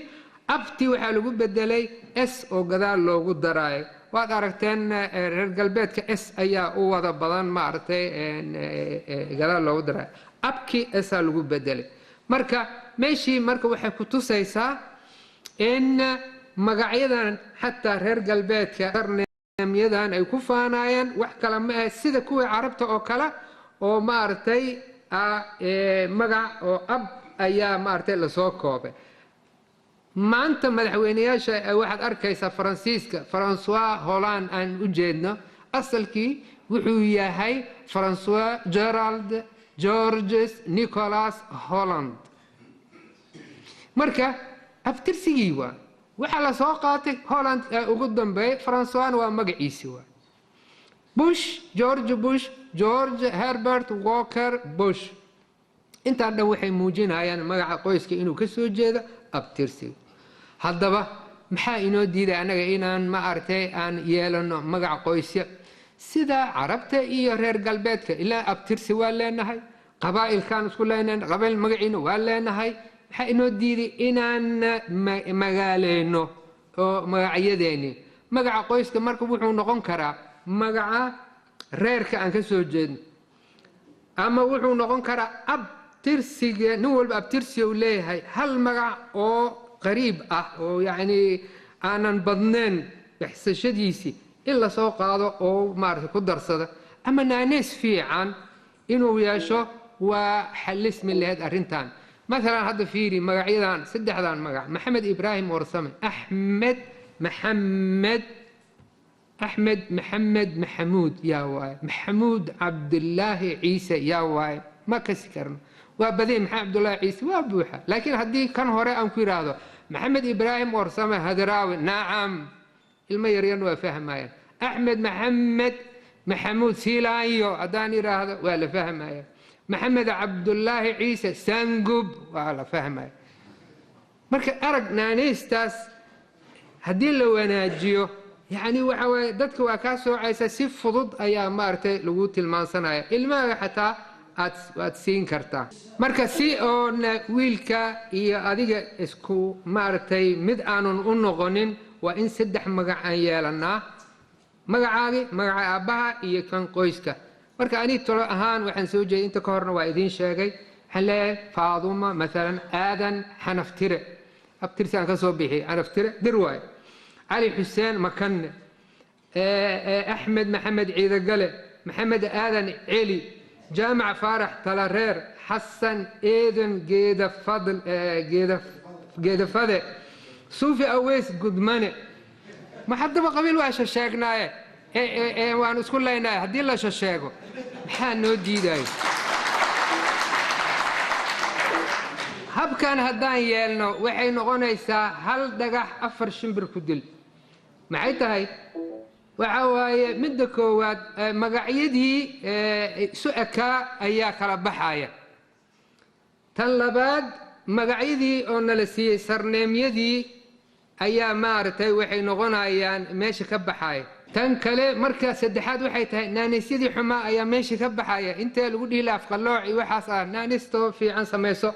abti waxaa lagu bedelay s oo gadaal loogu daraayo waad aragteen reer galbeedka s ayaa u wada badan maartay gadaal loogu daraayo abki s lagu bedelay marka meeshii marka waxay ku tusaysaa in magacyadan xataa reer galbeedka sarneemyadan ay ku faanayaan wax kale ma ah sida kuwii carabta oo kale oo maaragtay magac oo ab ayaa maaragtay lasoo koobay maanta madaxweynayaasha waxaad arkaysaa faransiiska François Hollande aan u jeedno asalkii wuxuu yahay François Gerald Georges Nicolas Holland marka abtirsigii waxa la soo qaatay Holland ugu dambeeyay François waa magaciisi Bush George Bush George Herbert Walker Bush inta dhan waxay muujinayaan magaca qoyska inuu ka soo jeedo abtirsiga haddaba maxaa inoo diiday anaga inaan ma artay aan yeelano magac qoysya sida carabta iyo reer galbeedka ilaa abtirsi waa leenahay qabaa'ilkan isku leenahay qabaa'il magaciina waa leenahay maxaa inoo diiday inaan magaaleyno oo magacyadeeni magaca qoyska marka wuxuu noqon karaa magaca reerka aan ka soo jeedno ama wuxuu noqon karaa abtirsiga nin walba abtirsi uu leeyahay hal magac oo qariib ah oo yacni aanan badnayn baxsashadiisii in la soo qaado oo maaragtay ku darsada ama naanees fiican inuu yeesho waa xalismi lahayd arrintan مثلا هذا فيري مقعيدان سدحدان مقع محمد إبراهيم ورسمي أحمد محمد محمود يا واي محمود عبد الله عيسى يا واي ما كسكرنا وبذي محمد عبد الله عيسى وابوحة لكن هدي كان هراء أنكر هذا محمد إبراهيم ورسمي هدراوي نعم الميريان وفهم هاي أحمد محمود سيلايو أداني هذا ولا فهم هاي محمد عبد الله عيسى سانقب وعلى فهمه marka aragnaaneestaas hadii la wanaajiyo yani waxa dadka waa ka soocaysa si fudud ayaa maartay lagu tilmaansanaya ilmaha xataa aad siin kartaa marka si oo wiilka iyo adiga isku maartay mid aanun u noqonin waa in saddex magac aan yeelanaa magacaagi magaca aabaha iyo kan qoyska marka ani tolo ahaan waxaan soo jeeday inta ka horna waa idin sheegay xalee faaduma مثلا aadan xanaftire abtirsan ka soo bixi xanaftire dirwaay ali xuseen makan ahmed maxamed ciida gale maxamed aadan celi jaamac faarax talareer xasan eedan geeda fade suufi aweys gudmane ma haddaba qabiil waa sheegnaaye waan isku leenahay hadii la sheego maxaa noo diiday habkan haddaan yeelno waxay noqonaysaa hal dhagax afar shimbir ku dil maxay tahay waxa waaye midda koowaad magacyadii isu ekaa ayaa kala baxaya tan labaad magacyadii oo nala siiyey sarneemyadii ayaa maartay waxay noqonayaan meesha ka baxaya tan kale marka saddexaad waxay tahay naanisyadii xumaa ayaa meesha ka baxaya inta lagu dhihi laaf qalooc iyo waxaas naanisto fiican samayso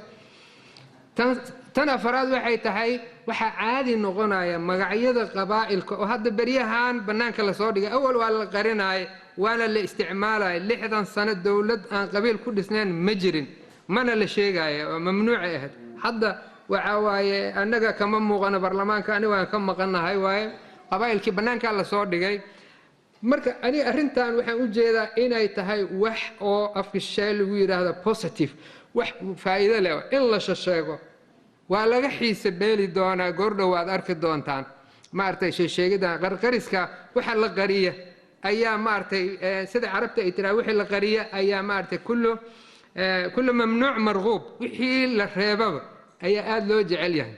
tan afaraad waxay tahay waxa caadi noqonaya magacyada qabaa'ilka oo hadda bariyahan banaanka la soo dhigay awal waa la qarinay waana la isticmaalay 60 sano dawlad aan qabiil ku dhisnaan ma jirin mana la sheegayo oo mamnuuc ah hadda waxa waaye annaga kama muuqana baarlamaanka aniga waan ka maqanahay waaye qabaa'ilkii banaanka la soo dhigay marka ani arrintan waxaan u jeedaa inay tahay wax oo afkishay lagu yiraahdo positive wax faa'iido leh in la sheego waa laga xiisabeeli doonaa goordhowaad arki doontaan maartay sheegida qarqariska waxa la qariya ayaa maartay sida carabta ay tiraa wixii la qariya ayaa maartay kullu mamnuuc marghuub wixii la reebaba ayaa aad loo jecel yahay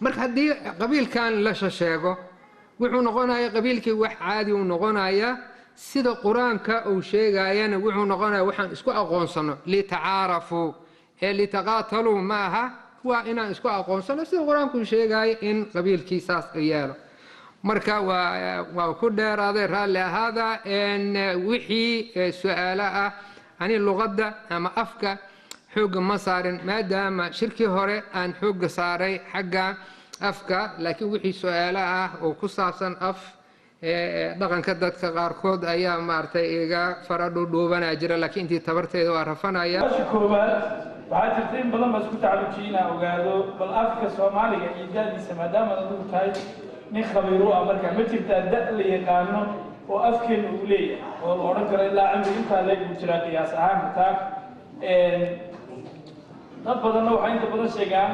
marka hadii qabiilkan la sheego wuxuu noqonayaa qabiilkii wax caadi uu noqonayaa sida quraanka uu sheegayana wuxuu noqonayaa waxaan isku aqoonsano li taarafu li taqatalu maaha waa inaan isku aqoonsano sida quraanku sheegay in qabiilkii saas yeelo marka waa ku dheeraaday raali hada in wixii su'aalaha ani luqadda ama afka xooga ma saarin maadaama shirkii hore aan xooga saaray xagga afka laakiin wixii su'aalaha oo ku saabsan af dhaqanka dadka qaarkood ayaa maartay iga faradhu dhuubanaa jira laakiin intii tabarteeda waa rafanaya waxaa jirta in badan baa isku tacalujiyay inaan ogaado bal afka soomaaliga iyo da'diisa maadaama adigu tahay nin khabiir u ah markaa ma jirtaa da' la yaqaano oo afkeena uu leeyahay oo la odhan karo ilaa cimri intaa leeg buu jiraa qiyaas ahaan xitaa dad badanna waxay inta badan sheegaan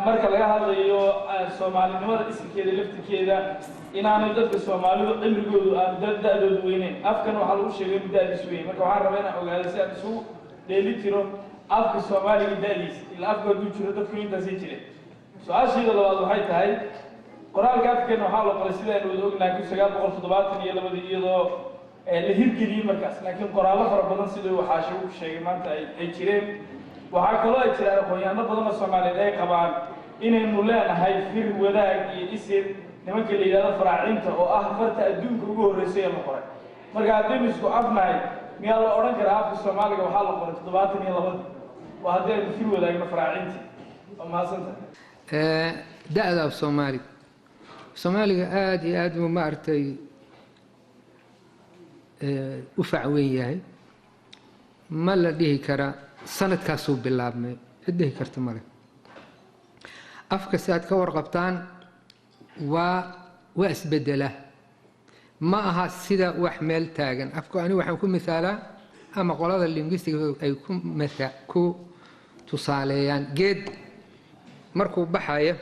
marka laga hadlayo soomaalinimada isinkeeda laftirkeeda inaanay dadka soomaalidu cimrigoodu aan da'doodu weyneyn afkan waxaa lagu sheegay inuu da'diis weyn marka waxaan rabaa inaan ogaado si aan isugu dheeli tiro afka soomaaliga da'diisa ilaa afka hadduu jiro dadku intaasay jireen su-aasheeda labaad waxay tahay qoraalka afkeena waxaa la qoray sidaynu wada ognahay 1972 iyadoo la hirgeliyey markaas laakiin qoraallo fara badan siduu waxaashe uu sheegay maanta ay jireen waxaa kaloo ay jiraan aqoonyahanno badan oo soomaaliyeed ay qabaan inaynu leenahay fir wadaag iyo isir nimanka la yidhahdo faraacinta oo ah farta adduunka ugu horreysay ee la qoray marka haddaynu isku afnahay miyaa la odhan karaa afka soomaaliga waxaa la qoray 72 waa haddii aynu fir wadaagno faraacintii waa mahadsantahay da'da af soomaaliga aad iyo aad buu maaragtay u facweyn yahay ma la dhihi karaa sanadkaasuu bilaabmay cid dhihi karta male afka si aad ka warqabtaan waa isbedela ma aha sida wax meel taagan afku ani waxaan ku misaalaa ama qolada linguistiga ay ku tusaaleeyaan geed markuu baxayo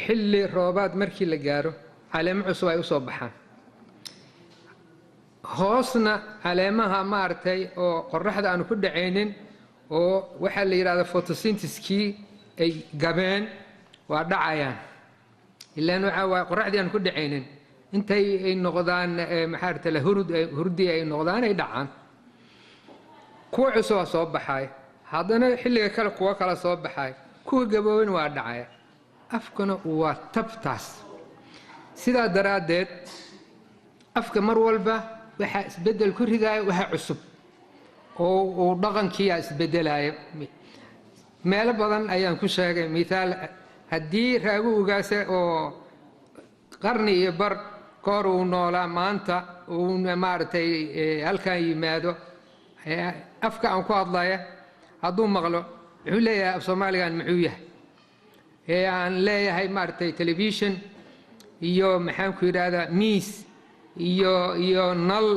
xilli roobaad markii la gaaro caleemo cusub ay usoo baxaan hoosna caleemaha maaragtay oo qoraxda aanu ku dhacaynin oo waxaa la yidhahda photosyntheskii ay gabeen waa dhacayaan ilaan waxaa waay qoraxdii aanu ku dhacaynin intay ay noqdaan maxaa rata hurdii ay noqdaan ay dhacaan kuwa cusubaa soo baxay haddana xilliga kale kuwa kala soo baxay kuwa gabooban waa dhacaya afkuna waa tabtaas sidaa daraaddeed afka mar walba waxaa isbeddel ku ridaayo waxa cusub oo uu dhaqankiiyaa isbeddelaayo meelo badan ayaan ku sheegay mithaal haddii raagu ugaase oo qarni iyo bar kahor uu noolaa maanta uu maaragtay halkan yimaado afka aan ku hadlaya hadduu maqlo wuxuu leeyahay af soomaaligan muxuu yahay aan leeyahay maaragtay telefishon iyo maxaan ku yidhaahdaa miis iyo nal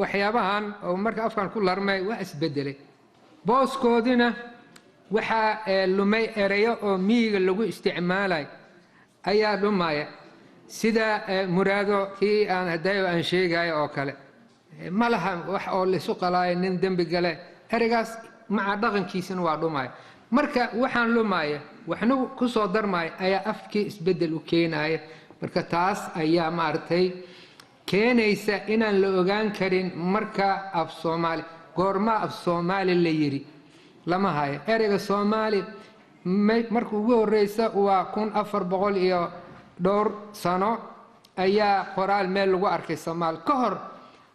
waxyaabahan oo marka afkan ku larmay waa isbedelay booskoodina waxaa lumay ereyo oo miyiga lagu isticmaalay ayaa dhumaya sida muraado kii aan hadayo aan sheegayo oo kale ma laha wax oo laysu qalaayo nin dembi gale ereygaas maca dhaqankiisina waa dhumaya marka waxaan lumaya waxna ku soo darmaya ayaa afkii isbedel u keenaya marka taas ayaa maaragtay keenaysa inaan la ogaan karin marka af soomaali goorma af soomaali la yiri lama hayo ereyga soomaali marka ugu horeysa waa 1400 iyo dhowr sano ayaa qoraal meel lagu arkay soomaali ka hor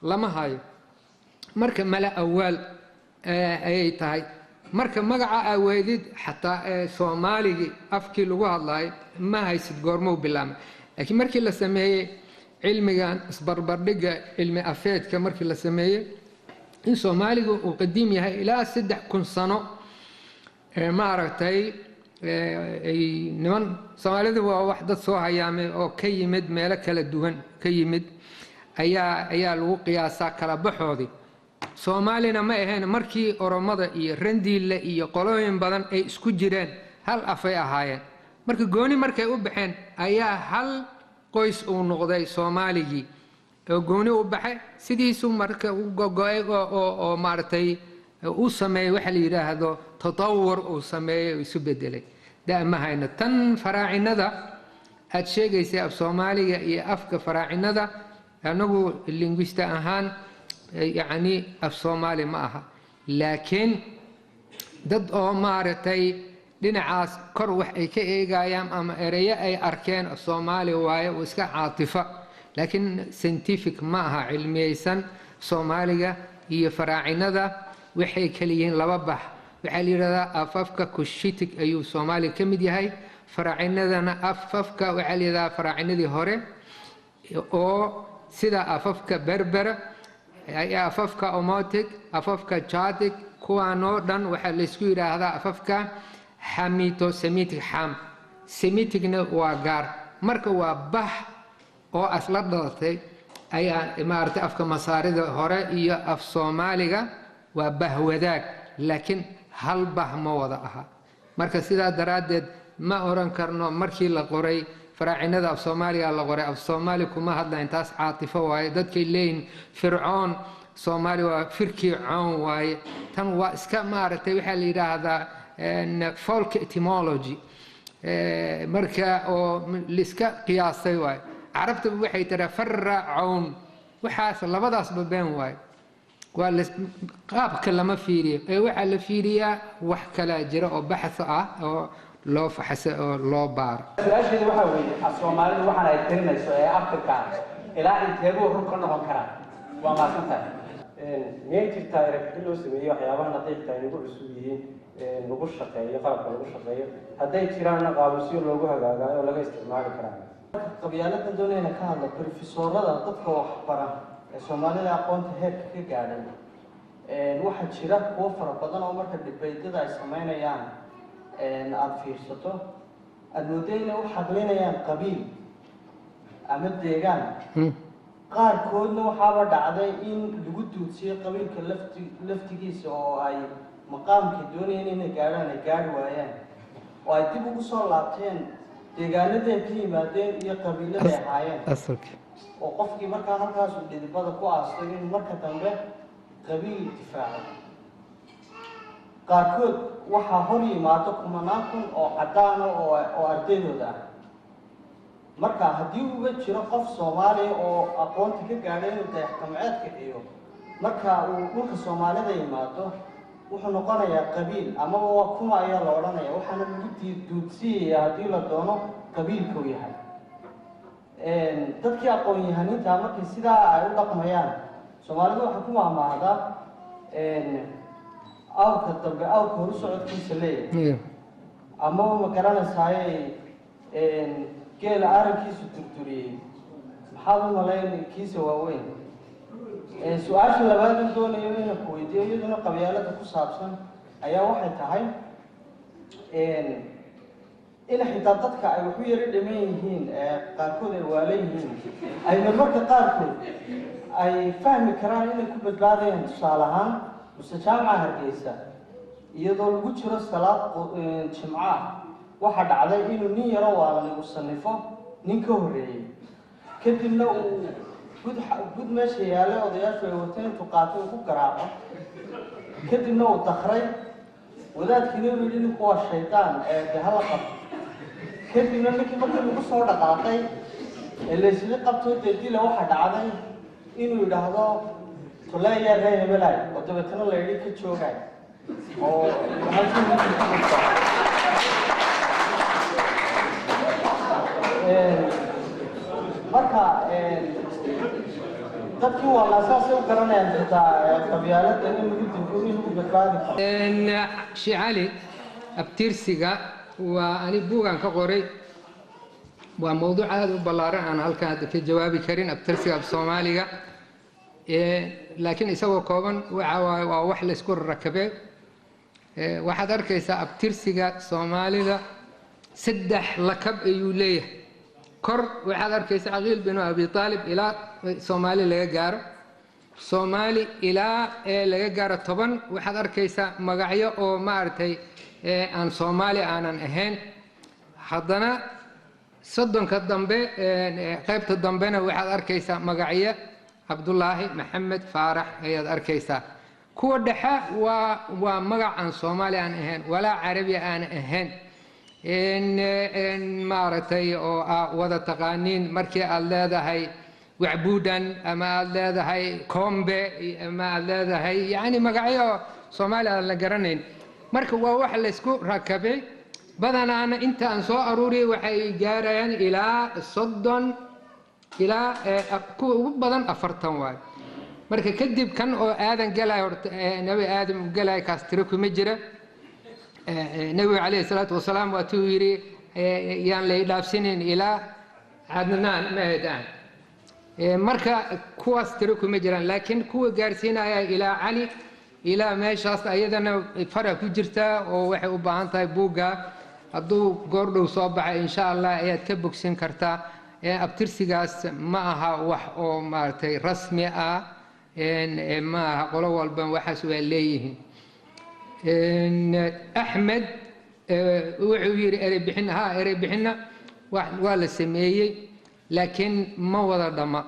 lama hayo marka mala awaal ayay tahay marka magaca aweedid xataa soomaaligi afkii lagu hadlayo ma haysid goormuu bilaabmay laakiin markii la sameeyey cilmigan isbarbardhigga cilmi afeedka markii la sameeyey in soomaaligu uu qadiim yahay ilaa 3000 sano maaragtay niman soomaalidu waa wax dad soo hayaamay oo ka yimid meelo kala duwan ka yimid ayaa lagu qiyaasaa kala baxoodii soomaalina ma ahayn markii oromada iyo randiille iyo qolooyin badan ay isku jireen hal afay ahaayeen marka gooni markay u baxeen ayaa hal qoys uu noqday soomaaligii oo gooni u baxay sidiisu marka u gogo'ay oo maaragtay uu sameeyey waxa la yidhaahdo tatawur uu sameeyey oo isu bedelay ma hayno tan faraacinada aad sheegaysay af soomaaliga iyo afka faraacinada anagu linguista ahaan yacni af soomaali ma aha laakiin dad oo maaragtay dhinacaas kor wax ay ka eegayaan ama ereyo ay arkeen af soomaali waaye oo iska caatifa laakiin scientific ma aha cilmiyeysan soomaaliga iyo faraacinada waxay kala yihiin laba bax waxaa la yidhahdaa afafka kushitig ayuu soomaaliga ka mid yahay faraacinadana afafka waxaa la yidhahdaa faraacinadii hore oo sida afafka berbera afafka omotic afafka jadig kuwaanoo dhan waxaa laysku yidhaahdaa afafka xamito semitic xam semiticna waa gaar marka waa bah oo asla dhalatay ayaa maaragtay afka masaarida hore iyo af soomaaliga waa bah wadaag laakiin hal bah ma wada aha marka sidaa daraaddeed ma oran karno markii la qoray faraacinada af soomaaliga la qoray af soomaali kuma hadlayn taas caatifo waaye dadkay leeyihin fircoon soomaali waa firkii coon waaye tan waa iska maaragtay waxaa la yidhaahdaa folk etymology marka oo liska qiyaastay waaye carabtaba waxay tiraa farracown waxaas labadaasba been waaye waa qaabka lama fiiriyo ee waxaa la fiiriyaa wax kalaa jira oo baxso ah oo loo faxso oo loo baaro su-aasheedu waxaa weeye soomaalidu waxaan ay tirinayso ee afrika ilaa inteebuu run ka noqon karaa waa maasantahay miyay jirtaa eragxil loo sameeyey waxyaabaha nadiifta ay nagu cusub yihiin lagu shaqeeyo qalabka lagu shaqeeyo hadday jiraanna qaabusyo loogu hagaagaayo oo laga isticmaali karaa qabyaaladan doonayna ka hadla brofesoorada dadka waxbara ee soomaalida aqoonta heerka ka gaadhay waxaa jira kuwo fara badan oo marka dhibaydada ay samaynayaan aada fiirsato aada mooday inay u xaqlinayaan qabiil ama deegaan qaarkoodna waxaaba dhacday in lagu duudsiyo qabiilka laftigiisa oo ay maqaamkii doonayeen inay gaadhaan ay gaari waayaan oo ay dib ugu soo laabteen deegaanaday ka yimaadeen iyo qabiiladay ahaayeen oo qofkii markaa halkaas uu dhidibada ku aastay inuu marka dambe qabiil difaaco qaarkood waxaa hor yimaado kumanaan kun oo caddaana oo ardaydooda ah marka haddii uga jiro qof soomaaliya oo aqoonta ka gaadhay inuu dayaxkamceedka iyo marka uu dhulka soomaalida yimaado wuxuu noqonayaa qabiil amaba waa kuma ayaa la odhanaya waxaana lagu duudsiyaya haddii la doono qabiilkuu yahay dadkii aqoon-yahaniinta markii sidaa ay u dhaqmayaan soomaalida waxaa ku maahmaahdaa awrka dambe awrka horu socodkiisa leeyahay amaba ma garanaysaaye geela arankiisu durduriyey maxaad u malayn kiisa waaweyn su-aasha labaad u doonayo inaan ku weydiiyo iyaduna qabyaalada ku saabsan ayaa waxay tahay in xitaa dadka ay waxu yaro dhiman yihiin qaarkood ay waalan yihiin ayna marka qaarkood ay fahmi karaan inay ku badbaadayaan tusaale ahaan muse jaamaca hargeysa iyadoo lagu jiro salaad jimca waxaa dhacday inuu nin yaro waalan uu sanifo nin ka horreeyey kadibna uu gud meesha yaalay odayaashu ay wateen intuu qaatay uu ku garaaco kadibna uu dakray wadaadkiina uu yidhi ninku waa shaydaan de hala qabto kadibna ninkii markii lagu soo dhaqaaqay ee laysla qabtoo dee dila waxaa dhacday inuu yidhaahdo tuleeyaa ree hebelay oo dabeetana la yidhi ka joogay oo halkii ninkii ku dhigta marka dadkii waa laasaasay u garanayaan xitaa qabyaalada in lagu dinko in lagu badbaadi karo sheekh cali abtirsiga waa ani buugan ka qoray waa mowduuc aada u ballaaran aan halkan hadda ka jawaabi karin abtirsiga af soomaaliga laakiin isagoo kooban waxa waaye waa wax laysku rakabee waxaad arkaysaa abtirsiga soomaalida 3 lakab ayuu leeyahay kor waxaad arkaysaa caqiil binu abi aalib ilaa soomaali laga gaaro soomaali ilaa laga gaaro 10 waxaad arkaysaa magacyo oo maaragtay aan soomaali aanan ahayn haddana 30ka dambe qaybta dambena waxaad arkaysaa magacyo cabdullaahi maxamed faarax ayaad arkaysaa kuwa dhexe waa magac aan soomaali aan ahayn walaa carabi aan ahayn maaragtay oo wada taqaaniin markii aad leedahay wacbuudan ama aad leedahay kombe ama aad leedahay yacni magacyo soomaali aan la garanayn marka waa wax laysku rakabay badanaana inta aan soo aruuriyay waxay gaarayaan ilaa 30 ilaa kuwa ugu badan 40 waayo marka kadib kan oo aadan galay horta nabi aadam u galay kaas tiro kuma jira nabi calayhi salaatu wasalaam waatuu yidhi yaan la idhaafsinin ilaa cadnaan maadaan marka kuwaas tiro kuma jiraan laakiin kuwa gaarsiinaya ilaa cali ilaa meeshaas ayadana fara ku jirtaa oo waxay u baahan tahay buugga hadduu goordhow soo baxay insha allah ayaad ka bogsin kartaa abtirsigaas ma aha wax oo maaragtay rasmi ah ma aha qolo walba waxaas waa leeyihiin axmed wuxuu yidhi ereybixin ereybixinna waa la sameeyey laakiin ma wada dhamma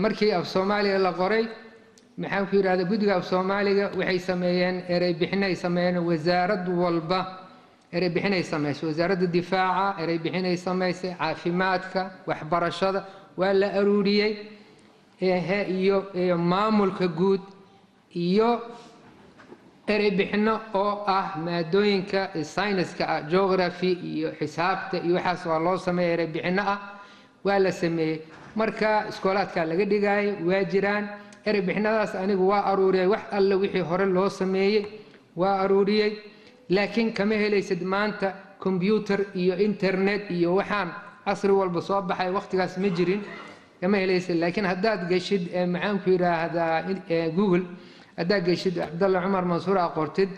markii af soomaaliga la qoray maxaan ku yidhahda guddiga af soomaaliga waxay sameeyeen ereybixinay sameeyeen wasaarad walba ereybixinay samaysay wasaaradda difaaca ereybixinay samaysay caafimaadka waxbarashada waa la aruuriyey iyo maamulka guud iyo ereybixino oo ah maadooyinka sayniska ah geography iyo xisaabta iyo waxaas waa loo sameeyey ereybixino ah waa la sameeyey marka iskoolaadka laga dhigaayo waa jiraan ereybixinadaas anigu waa aruuriyay wax alle wixii hore loo sameeyey waa aruuriyey laakiin kama helaysid maanta combyuter iyo internet iyo waxaan casri walba soo baxay waqtigaas ma jirin kama helaysid laakiin haddaad geshid maxaan ku yidhaahdaa google haddaad geshid cabdalla cumar mansuur aad qortid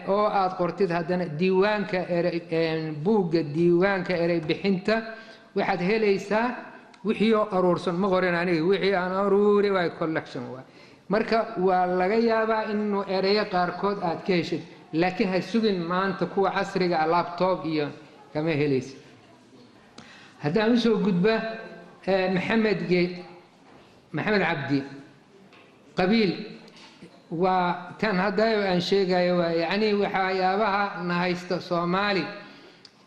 oo aad qortid haddana diiwaanka buugga diiwaanka ereybixinta waxaad helaysaa wixii oo aruursan ma qorin aniga wixii aan aruuri waay collection waay marka waa laga yaabaa inuu ereyo qaarkood aad ka heshid laakiin ha sugin maanta kuwa casriga laptop iyo kama helaysid haddaan usoo gudba maxamed cabdi qabiil waa tan haddayo aan sheegayo waa yacni waxyaabaha na haysta soomaali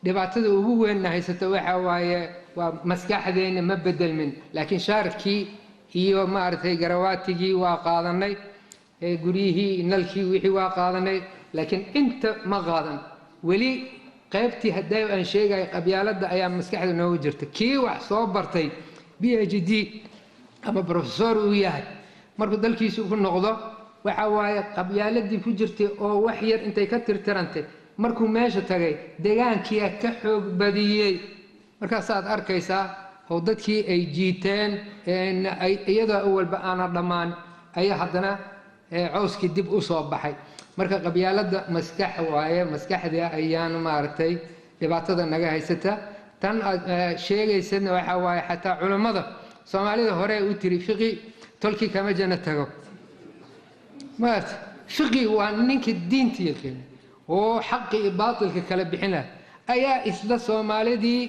dhibaatada ugu weyn na haysata waxa waaye waa maskaxdeena ma bedelmin laakiin shaarkii iyo maaragtay garawaatigii waa qaadanay guryihii nalkii wixii waa qaadanay laakiin inta ma qaadan weli qaybtii haddayo aan sheegayo qabyaaladda ayaa maskaxda noogu jirta kii wax soo bartay PhD ama professor uu yahay markuu dalkiisu ku noqdo waxa waaye qabyaaladii ku jirtay oo wax yar intay ka tirtirantay markuu meesha tagay deegaankii ka xoog badiyey markaasaad arkaysaa oo dadkii ay jiiteen iyadoo awalba aana dhammaan ayaa haddana cawskii dib u soo baxay marka qabyaaladda maskax waaye maskaxda ayaan maaragtay dhibaatada naga haysata tan aad sheegaysadna waxa waaye xataa culammada soomaalida hore u tiri fiqi tolkii kama jana tago maarta fiqi waa ninkii diinta yaqaan oo xaqi iyo baatilka kala bixina ayaa isla soomaalidii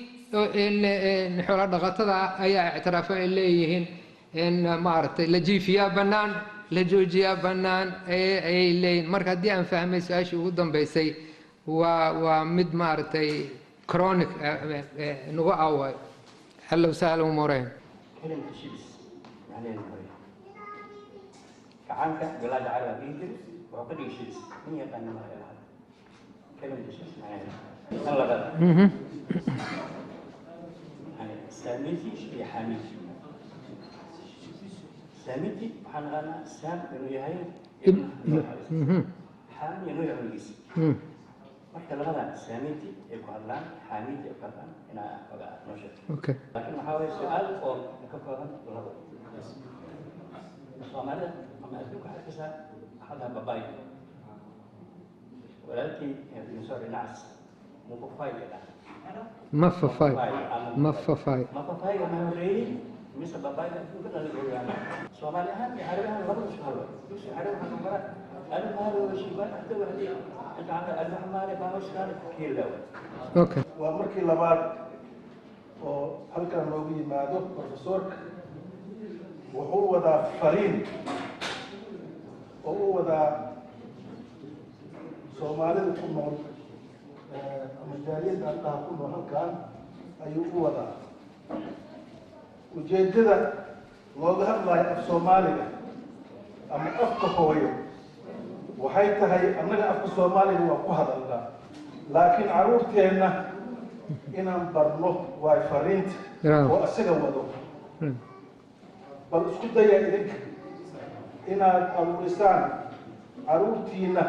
xoolo dhaqatada ayaa ictiraafo ay leeyihiin maaragtay la jiifiyaa bannaan la joojiyaa bannaan ayay leeyihiin marka haddii aan fahmay su-aashii ugu dambeysay waa mid maaragtay chronic nagu away hallow sahla umureen كلمة شيبس يعني المريض كعانك بلاد عربي بيجر وعقد شيبس من يقال ما هي هذا كلمة شيبس يعني الله غدا يعني ساميتي شبي حاميتي ساميتي حنا سام إنه يهاي حامي إنه يعمل marka labada saamiti ee ku hadlaan xaamid ee ku hadlaan ina oga noosha okay laakiin waxa way su'aal oo ka kooban laba Soomaalida ama adduunka xalkiisa hada babay walaalkii ee soo dhinaas mu qofay ma fafay ma fafay ma horeeyay mise babay adduunka la gooyaan Soomaali ahaan Carabiga laba shuhur Carabiga waxaa mara أنا ما هذا الشيء ما أحد وحدي أنت عم المحمد باوش كان كيلو. أوكي. ومركي لبعض هل كان موجود مع دكتور بروفيسور وهو ذا فرين وهو ذا سومالي كنا مجالين أنها كنا هل كان أيوه ذا وجددا وظهر الله الصومالي أما أفقه هويه waxay tahay annaga afka Soomaaliga waa ku hadalnaa laakiin caruurteena inaan barno way fariinta oo asaga wado bal isku daya idinka inaad abuurisaan caruurtiina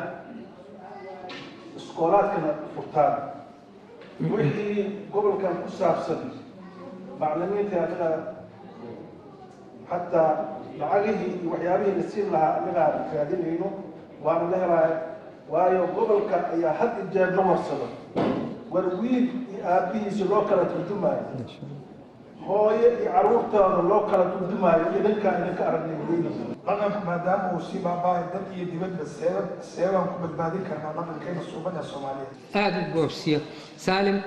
iskoolaadkana furtaan wixii gobolkan ku saabsan macallimiinta anaga xataa lacagihii iyo waxyaabihii la siin lahaa annagaa raadinayno waana la helaya waayo gobolka ayaa had iyo jeer la warsada war wiil iyo aabbihiisa loo kala turjumaayo hooyo iyo carruurtooda loo kala turjumaayo idinka aragnay weynaysa dhaqanku maadaama uu sii baaba'ay dad iyo dibadba seebaan ku badbaadin karnaa dhaqankeena suuban ee soomaaliyeed aada u boobsiyo saalim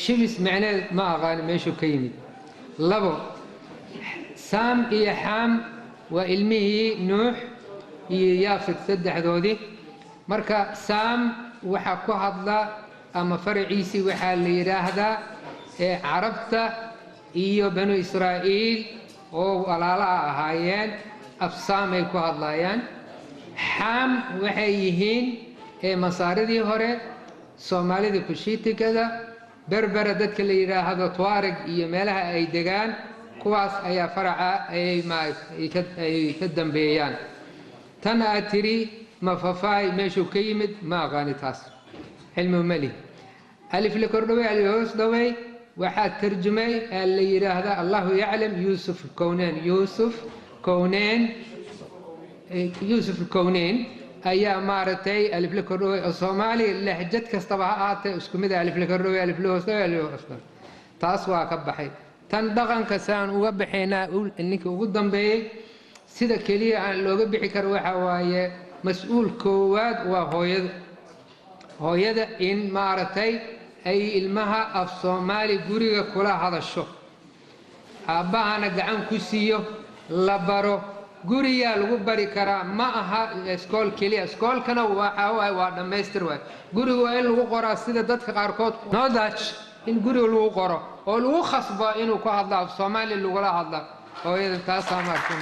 shibis macneed ma aqaani meeshuu ka yimid labo saam iyo xaam waa ilmihii nuux iyo yaafid saddexdoodii marka saam waxaa ku hadla ama faraciisii waxaa la yidhaahdaa carabta iyo banu israa'iil oo walaalaha ahaayeen afsaamay ku hadlayaan xaam waxay yihiin masaaridii hore soomaalida kushiitigada berbera dadka la yidhaahdo tuareg iyo meelaha ay degaan kuwaas ayaa faraca ay ka dambeeyaan tan aad tiri mafafaay meeshuu ka yimid ma aqaani taas cilmi mali alif la kordhaway alif hoos dhaway waxaa tarjumay la yidhaahdaa allahu yaclam yuusuf kowneyn ayaa maaragtay alif la kordhaway oo soomaaliya lahjad kastaba ha ahaatee isku mid alif la kordhaway alif la hoos dhaway alif hoos dhaway taas waa ka baxay tan dhaqanka saan uga baxaynaa ninka ugu dambeeyey sida keliya aan looga bixi karo waxa waaye mas-uul koowaad waa hooyada in maaragtay ay ilmaha af soomaali guriga kula hadasho aabbahana gacan ku siiyo la baro guriyaa lagu bari karaa ma aha iskool keliya iskoolkana waa dhammaystir waay guriga waa in lagu qoraa sida dadka qaarkood noodach in guriga lagu qoro oo lagu khasbo inuu ku hadlo af soomaali lagula hadla hooyada taasaa maarka